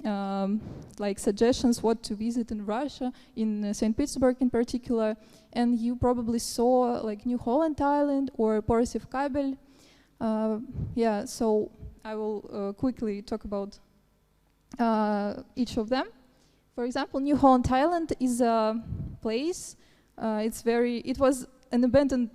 [SPEAKER 13] like suggestions what to visit in Russia, in St. Petersburg in particular. And you probably saw like New Holland Island or Borisov Kabel. Yeah, so I will quickly talk about each of them. For example, New Holland Island is a place. It was an abandoned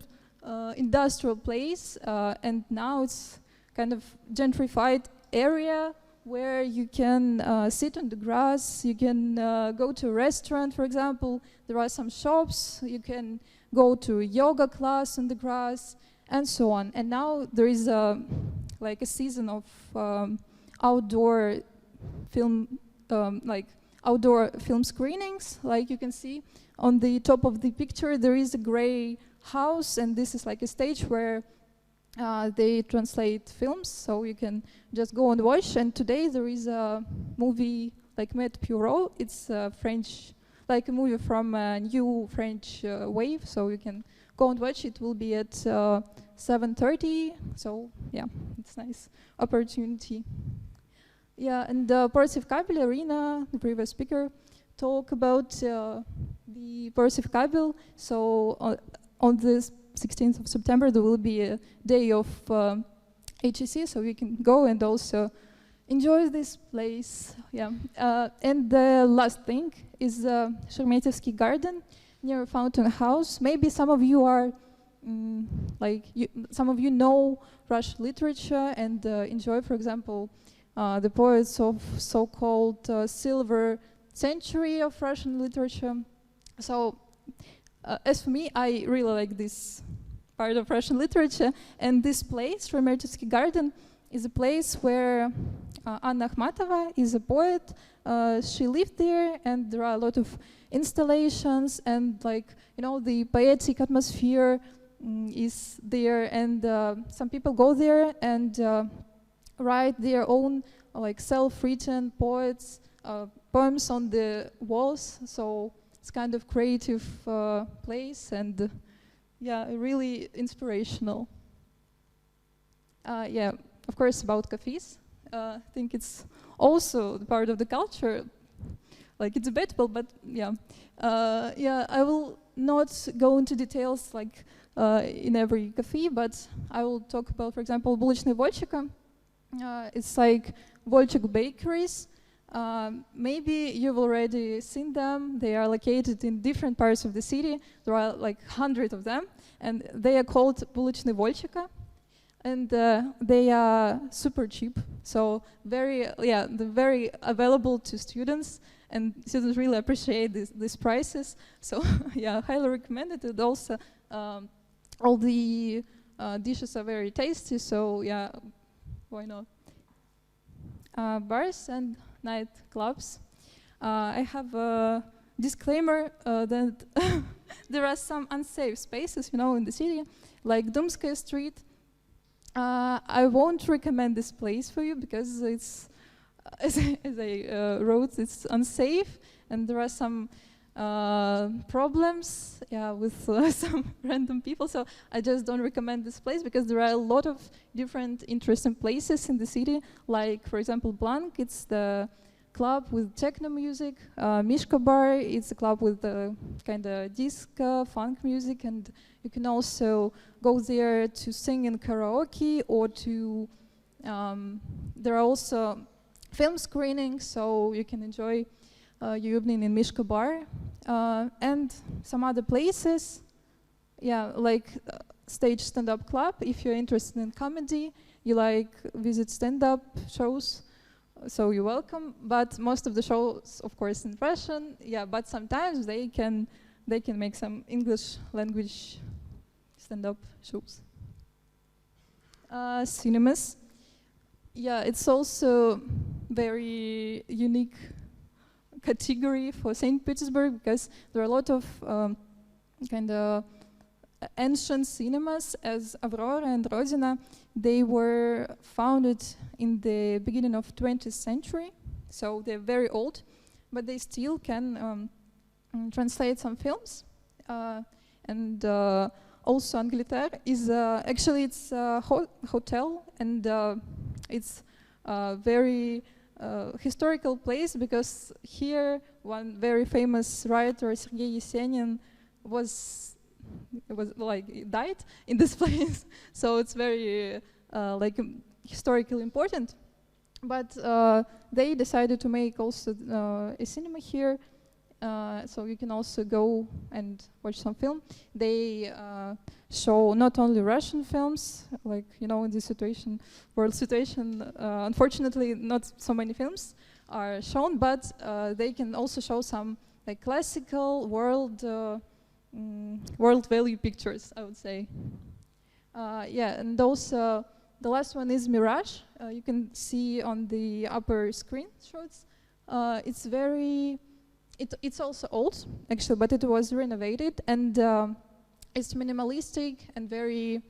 [SPEAKER 13] industrial place, and now it's kind of gentrified area where you can sit on the grass, you can go to a restaurant, for example. There are some shops, you can go to a yoga class on the grass, and so on. And now there is like a season of outdoor film, outdoor film screenings. Like you can see on the top of the picture, there is a gray house, and this is like a stage where they translate films, so you can just go and watch. And today there is a movie like Maître Pierrot. It's French, like a movie from a new French wave, so you can go and watch. It will be at 7:30, so yeah, it's a nice opportunity. Yeah, and Borisov Kabel Arena, the previous speaker, talk about the Borisov Kabel. So on the 16th of September, there will be a day of HEC, so you can go and also enjoy this place. Yeah, and the last thing is Sheremetьevsky Garden near Fountain House. Maybe some of you are some of you know Russian literature and enjoy, for example, the poets of so-called silver century of Russian literature. So as for me, I really like this part of Russian literature, and this place, Sheremetьevsky Garden, is a place where Anna Akhmatova is a poet. She lived there, and there are a lot of installations, and the poetic atmosphere is there, and some people go there and write their own self-written poems on the walls. So it's kind of creative place, and yeah, really inspirational. Yeah, of course, about cafes. I think it's also part of the culture. It's debatable, but yeah. Yeah, I will not go into details in every cafe, but I will talk about, for example, Булочная Volchika. It's like Volchik bakeries. Maybe you've already seen them. They are located in different parts of the city. There are 100 of them, and they are called Булочная Volchika. And they are super cheap, so they're very available to students, and students really appreciate these prices. So yeah, highly recommended. And also, all the dishes are very tasty. So yeah, why not? Bars and nightclubs. I have a disclaimer that there are some unsafe spaces, in the city, like Dumskaya Street. I won't recommend this place for you because it's, as I wrote, it's unsafe, and there are some problems, with some random people. So I just don't recommend this place because there are a lot of different interesting places in the city. Like, for example, Blank, it's the club with techno music. Mishka Bar, it's a club with kind of disco, funk music, and you can also go there to sing in karaoke or to. There are also film screenings, so you can enjoy your evening in Mishka Bar and some other places. Yeah, like Stage Stand-Up Club. If you're interested in comedy, you visit stand-up shows. So you're welcome, but most of the shows, of course, in Russian. Yeah, but sometimes they can make some English language stand-up shows. Cinemas. Yeah, it's also very unique category for St. Petersburg because there are a lot of kind of ancient cinemas, as Aurora and Rodina. They were founded in the beginning of 20th century, so they're very old, but they still can translate some films. And also Angleterre is actually it's a hotel, and it's very historical place because here one very famous writer, Sergei Yesenin, died in this place. So it's very historically important. But they decided to make also a cinema here, so you can also go and watch some film. They show not only Russian films, like, you know, in this situation, world situation, unfortunately not so many films are shown, but they can also show some like classical world value pictures, I would say. Yeah, and also the last one is Mirage. You can see on the upper screen shots. It's very, it's also old actually, but it was renovated, and it's minimalistic and very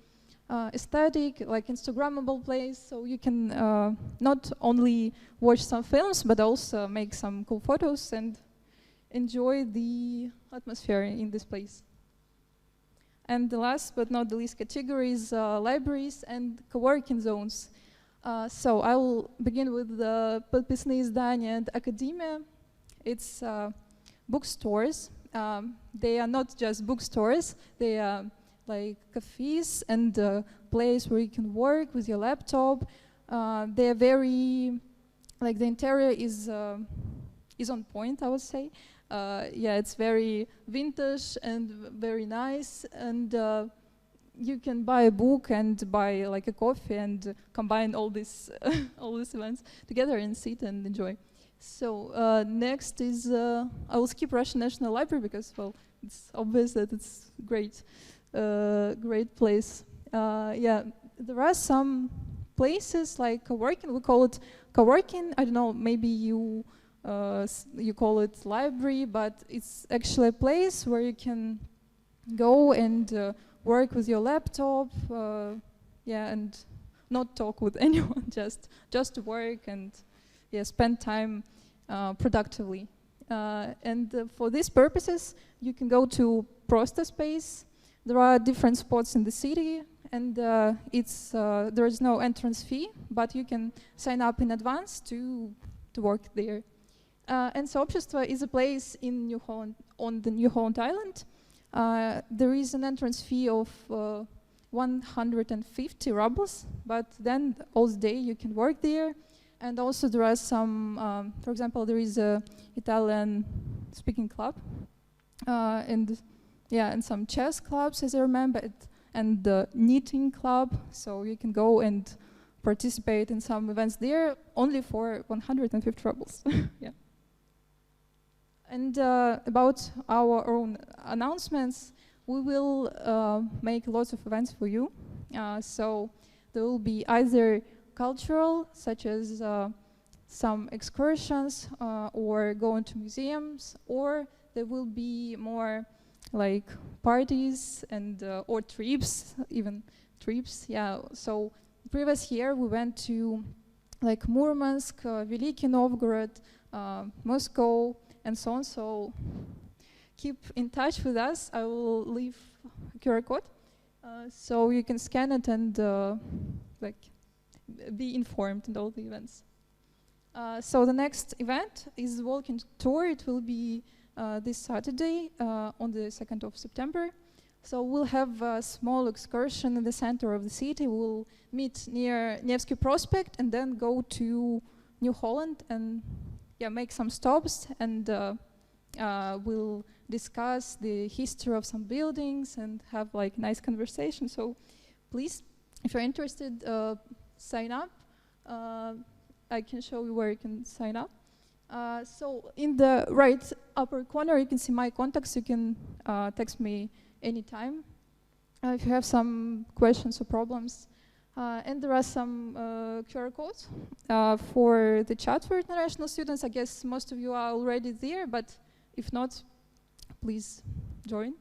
[SPEAKER 13] aesthetic, like Instagrammable place. So you can not only watch some films, but also make some cool photos and enjoy the atmosphere in this place. And the last but not the least category is libraries and co-working zones. So I will begin with the Подписные издания and Academia. It's bookstores. They are not just bookstores. They are like cafes and place where you can work with your laptop. They are very, like the interior is on point, I would say. Yeah, it's very vintage and very nice, and you can buy a book and buy like a coffee and combine all these all these events together and sit and enjoy. So next is I will skip Russian National Library because, well, it's obvious that it's great, great place. Yeah, there are some places like co-working. We call it co-working. I don't know, maybe you call it library, but it's actually a place where you can go and work with your laptop, yeah, and not talk with anyone, just work and yeah, spend time productively. And for these purposes, you can go to Prosta Space. There are different spots in the city, and there is no entrance fee, but you can sign up in advance to work there. And Сообщество is a place in New Holland, on the New Holland Island. There is an entrance fee of 150 rubles, but then all day you can work there. And also there are some, for example, there is a Italian speaking club, and yeah, and some chess clubs, as I remember, and the knitting club. So you can go and participate in some events there, only for 150 rubles. Yeah. And about our own announcements, we will make lots of events for you. So there will be either cultural, such as some excursions or going to museums, or there will be more like parties and or trips, even trips. Yeah. So previous year we went to like Murmansk, Veliki Novgorod, Moscow, and so on. So keep in touch with us. I will leave a QR code so you can scan it and like be informed in all the events. So the next event is walking tour. It will be this Saturday on the 2nd of September. So we'll have a small excursion in the center of the city. We'll meet near Nevsky Prospect and then go to New Holland and yeah, make some stops, and we'll discuss the history of some buildings and have like nice conversation. So please, if you're interested, sign up. I can show you where you can sign up. So in the right upper corner, you can see my contacts. You can text me anytime if you have some questions or problems. And there are some QR codes for the chat for international students. I guess most of you are already there, but if not, please join.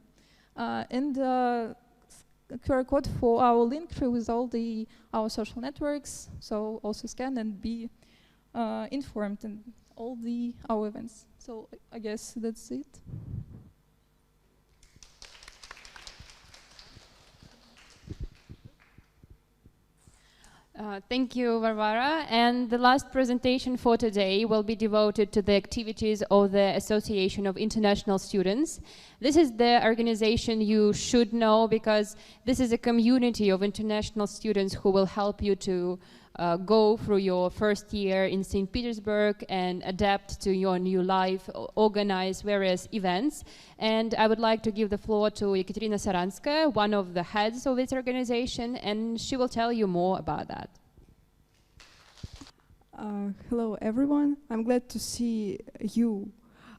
[SPEAKER 13] And QR code for our link tree with all our social networks. So also scan and be informed in all our events. So I guess that's it.
[SPEAKER 10] Thank you, Varvara. And the last presentation for today will be devoted to the activities of the Association of International Students. This is the organization you should know because this is a community of international students who will help you to go through your first year in St. Petersburg and adapt to your new life, organize various events. And I would like to give the floor to Ekaterina Saranskaya, one of the heads of this organization, and she will tell you more about that.
[SPEAKER 14] Hello everyone, I'm glad to see you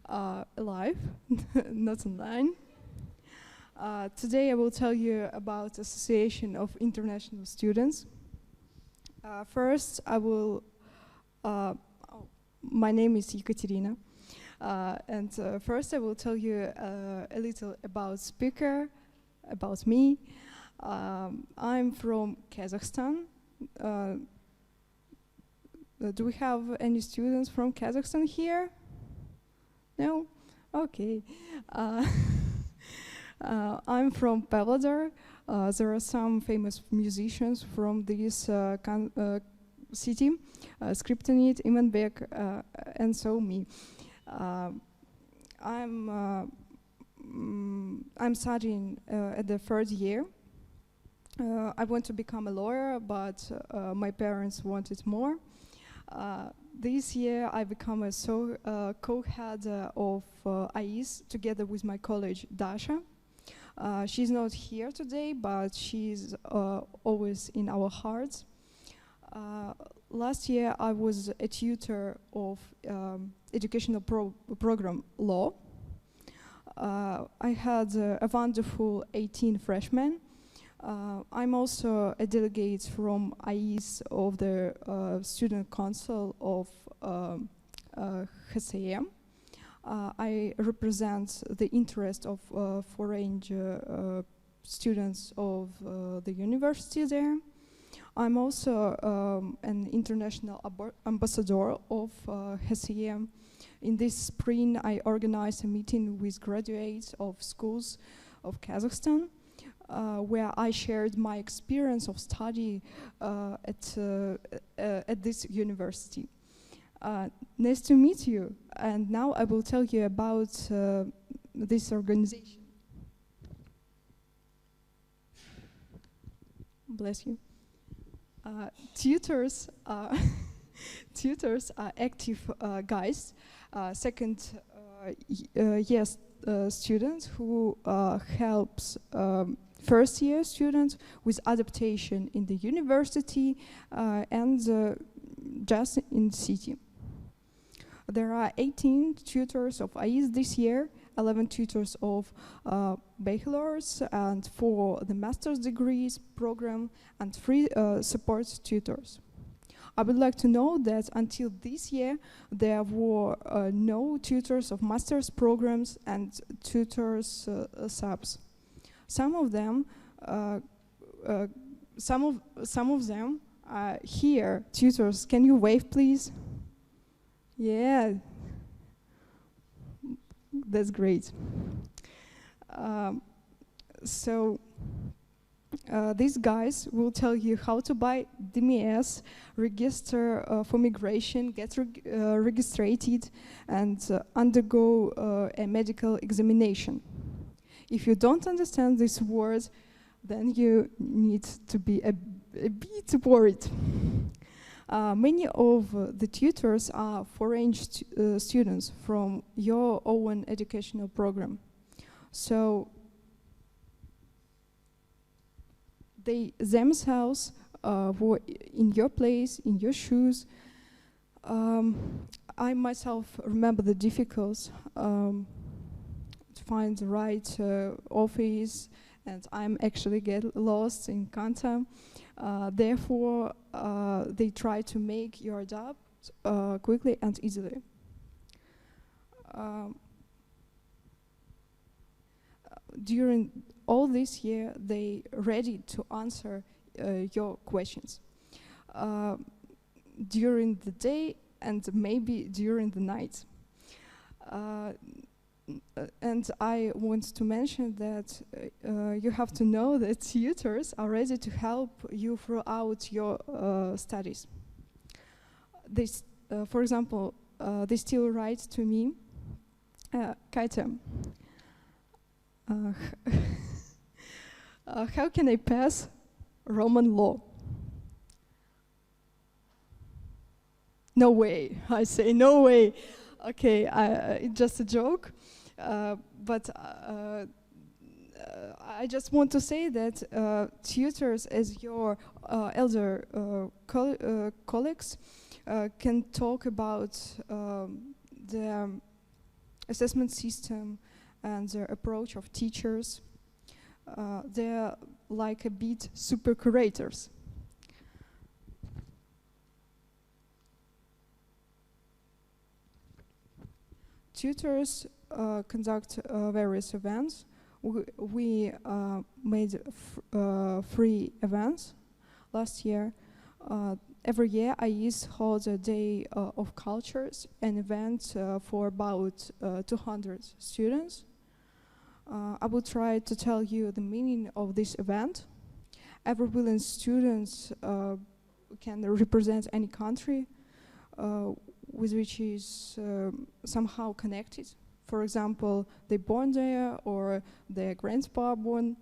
[SPEAKER 14] alive, not online. Today I will tell you about Association of International Students. First, I will. My name is Ekaterina, and first I will tell you a little about speaker, about me. I'm from Kazakhstan. Do we have any students from Kazakhstan here? No? Okay. I'm from Pavlodar. There are some famous musicians from this city, Skriptonit, Imanbek, and so me. I'm studying at the third year. I want to become a lawyer, but my parents wanted more. This year I become a co-head of AIS together with my colleague Dasha. She's not here today, but she's always in our hearts. Last year I was a tutor of educational program law. I had a wonderful 18 freshmen. I'm also a delegate from AIS of the Student Council of HSM. I represent the interest of foreign students of the university there. I'm also an international ambassador of HSM. In this spring, I organized a meeting with graduates of schools of Kazakhstan, where I shared my experience of study at this university. Nice to meet you, and now I will tell you about this organization. Bless you. Tutors are active guys, second year students who helps first year students with adaptation in the university and just in the city. There are 18 tutors of AIS this year, 11 tutors of bachelor's, and for the master's degrees program, and 3 support tutors. I would like to know that until this year, there were no tutors of master's programs and tutors subs. Some of them are here, tutors. Can you wave, please? Yeah, that's great. These guys will tell you how to buy DMS, register for migration, get registered, and undergo a medical examination. If you don't understand this word, then you need to be a bit worried. Many of the tutors are foreign students from your own educational program. So they themselves were in your place, in your shoes. I myself remember the difficulties to find the right office, and I'm actually get lost in Kanta. Therefore, they try to make your job quickly and easily. During all this year, they ready to answer your questions during the day and maybe during the night. and I want to mention that you have to know that tutors are ready to help you throughout your studies. For example, they still write to me, Katya, how can I pass Roman law? No way, I say, no way. Okay, it's just a joke, but I just want to say that tutors, as your elder colleagues, can talk about the assessment system and the approach of teachers. They're like a bit super curators. Tutors conduct various events. We made 3 events last year. Every year, IES holds a Day of Cultures, an event for about 200 students. I will try to tell you the meaning of this event. Every willing student can represent any country with which is somehow connected. For example, they born there or their grandpa born.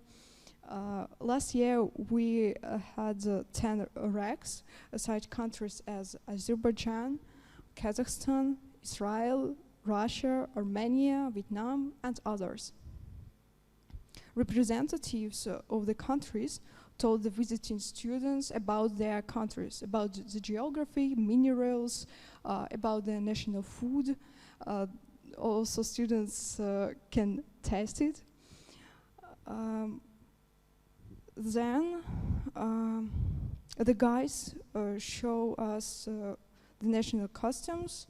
[SPEAKER 14] Last year we had 10 racks, such countries as Azerbaijan, Kazakhstan, Israel, Russia, Armenia, Vietnam, and others. Representatives of the countries told the visiting students about their countries, about the geography, minerals, about their national food. Also, students can taste it. Then the guys show us the national costumes.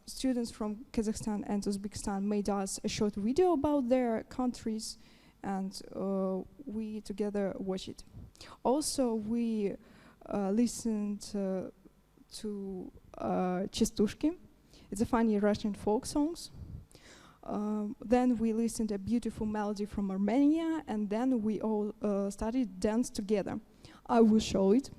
[SPEAKER 14] Students from Kazakhstan and Uzbekistan made us a short video about their countries, and we together watched it. Also, we listened to Chestushki. It's a funny Russian folk songs. Then we listened to a beautiful melody from Armenia, and then we all started dance together. I will show it.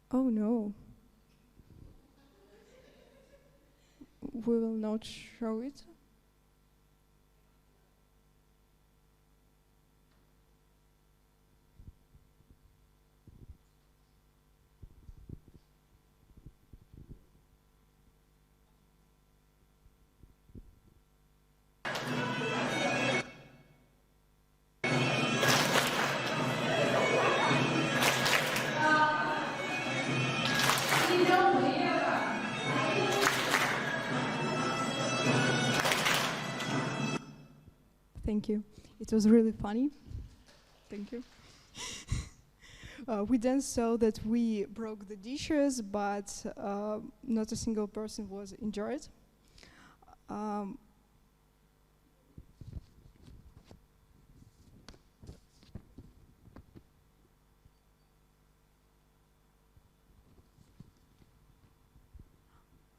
[SPEAKER 14] Oh no. We will not show it. Thank you. It was really funny. Thank you. We then saw that we broke the dishes, but not a single person was injured.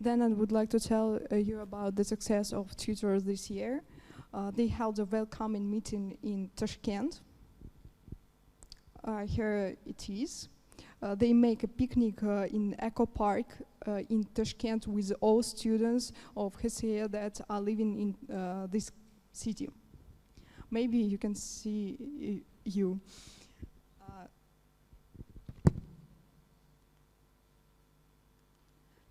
[SPEAKER 14] Then I would like to tell you about the success of tutors this year. They held a welcoming meeting in Tashkent. Here it is. They make a picnic in Eco Park in Tashkent with all students of HSE that are living in this city. Maybe you can see you.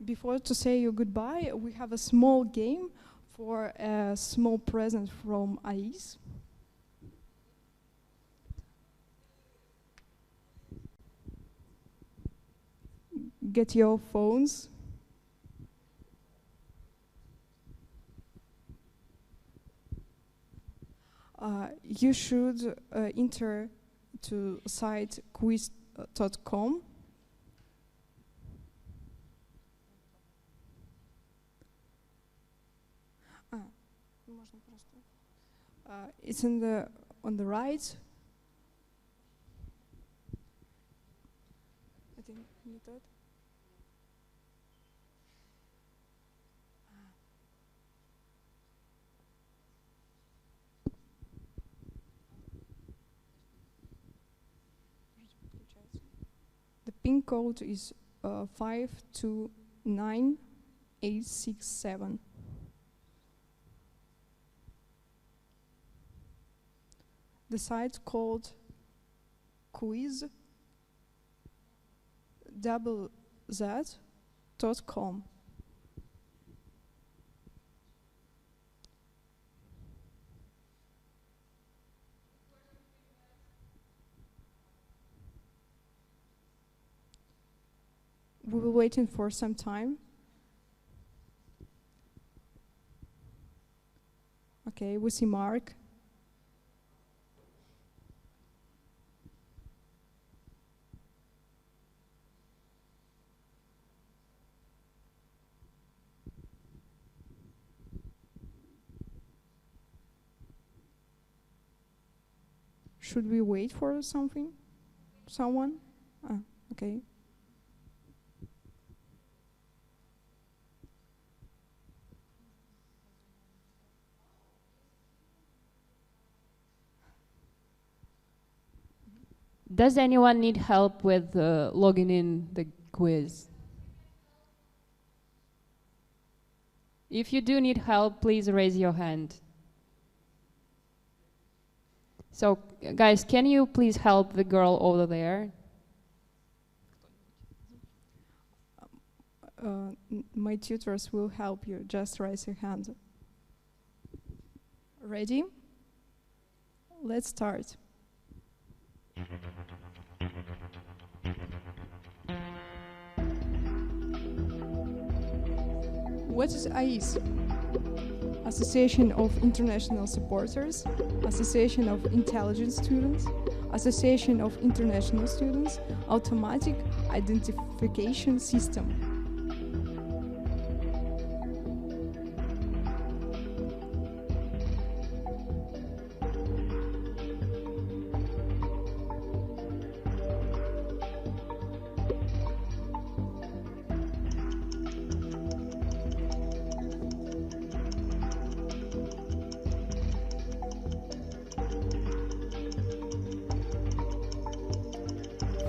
[SPEAKER 14] Before to say you goodbye, we have a small game for a small present from IES. Get your phones. You should enter to site quiz.com. It's on the right. I think you thought. The PIN code is 529867. The site called quiz.com. We were waiting for some time. Okay, we see Mark. Should we wait for something? Someone? Okay.
[SPEAKER 10] Does anyone need help with logging in the quiz? If you do need help, please raise your hand. So, guys, can you please help the girl over there?
[SPEAKER 14] My tutors will help you. Just raise your hand. Ready? Let's start. What is AIS? Association of International Supporters, Association of Intelligent Students, Association of International Students, Automatic Identification System.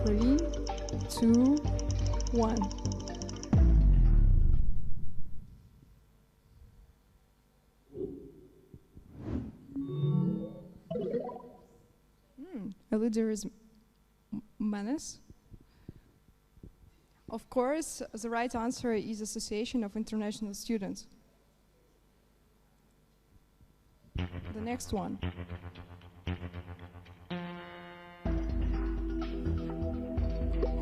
[SPEAKER 14] Three, two, one. A leader is Manes. Of course, the right answer is Association of International Students. The next one.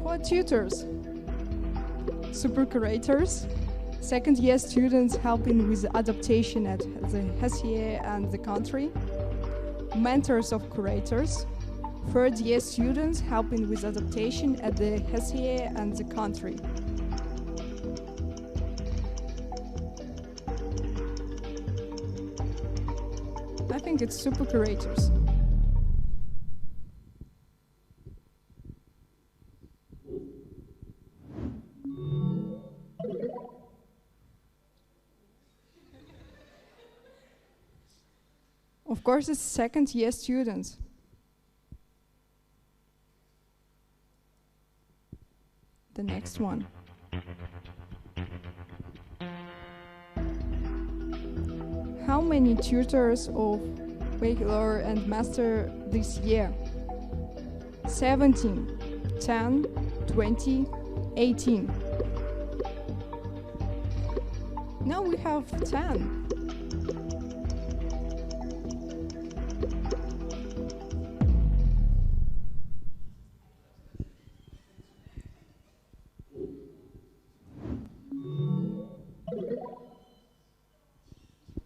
[SPEAKER 14] Who are tutors? Super curators, second year students helping with adaptation at the HSE and the country, mentors of curators, third year students helping with adaptation at the HSE and the country. I think it's super curators. Of course, it's second year students. The next one. How many tutors of regular and master this year? 17, 10, 20, 18. Now we have 10.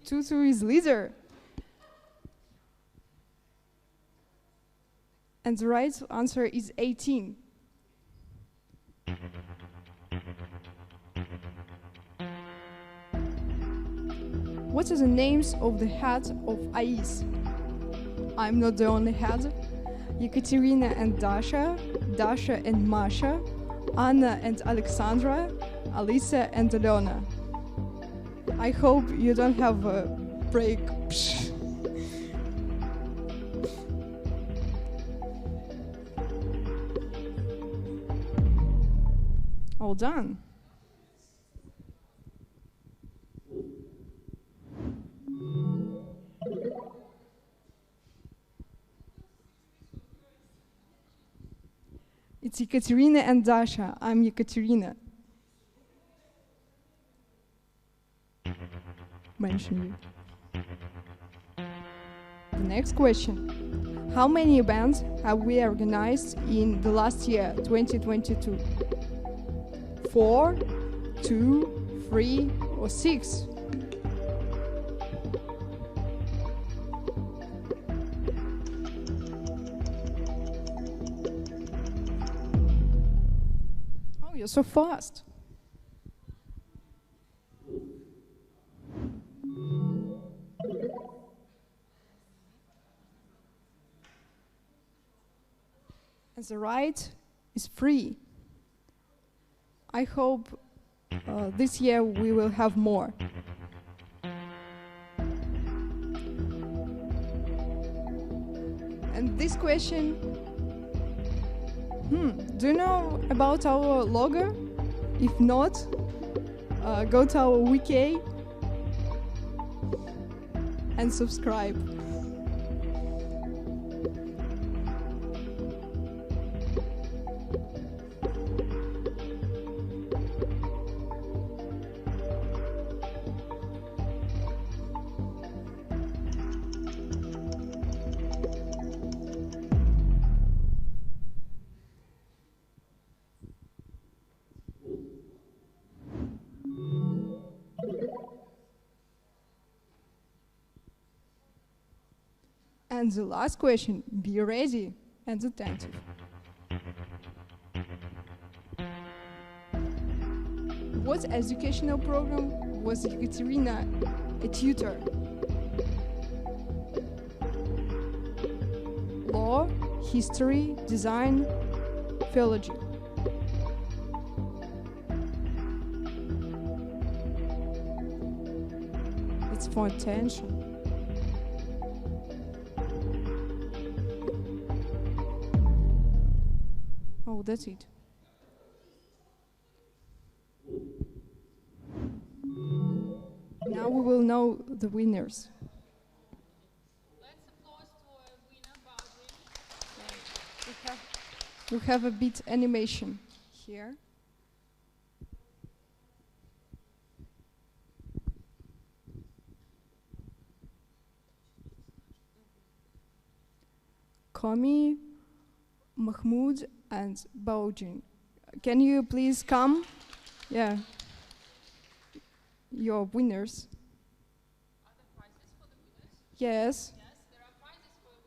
[SPEAKER 14] Tutu is leader. And the right answer is 18. What are the names of the head of AIS? I'm not the only head, Ekaterina and Dasha, Dasha and Masha, Anna and Alexandra, Alisa and Alena. I hope you don't have a break. All done. It's Ekaterina and Dasha. I'm Ekaterina. Mention you. The next question. How many events have we organized in the last year, 2022? 4, 2, 3, or 6? Oh, you're so fast. And the right is 3. I hope this year we will have more. And this question, do you know about our logo? If not, go to our wiki and subscribe. And the last question, be ready and attentive. What educational program was Ekaterina a tutor? Law, history, design, philology. It's for attention. Oh, that's it. Now we will know the winners.
[SPEAKER 1] Let's applause to winner, Badri.
[SPEAKER 14] We have a bit animation here. Komi, Mahmoud, and Baujin. Can you please come? Yeah. Your winners.
[SPEAKER 1] Are there prizes for the winners?
[SPEAKER 14] Yes.
[SPEAKER 1] Yes, there are prizes for the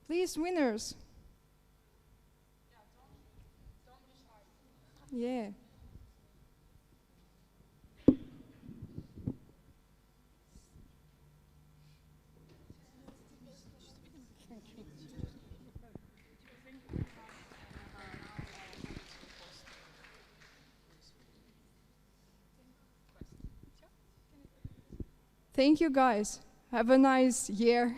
[SPEAKER 1] winners.
[SPEAKER 14] Please, winners.
[SPEAKER 1] Yeah, don't be shy.
[SPEAKER 14] Yeah. Thank you, guys. Have a nice year.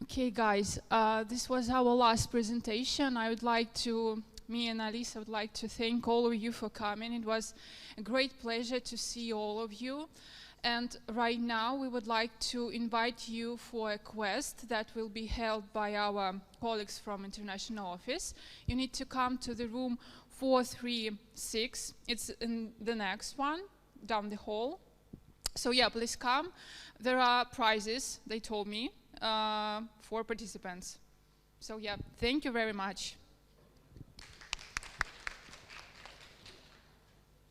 [SPEAKER 1] Okay, guys, this was our last presentation. Me and Alisa would like to thank all of you for coming. It was a great pleasure to see all of you. And right now, we would like to invite you for a quest that will be held by our colleagues from International Office. You need to come to the room 436. It's in the next one, down the hall. So yeah, please come. There are prizes, they told me, for participants. So yeah, thank you very much.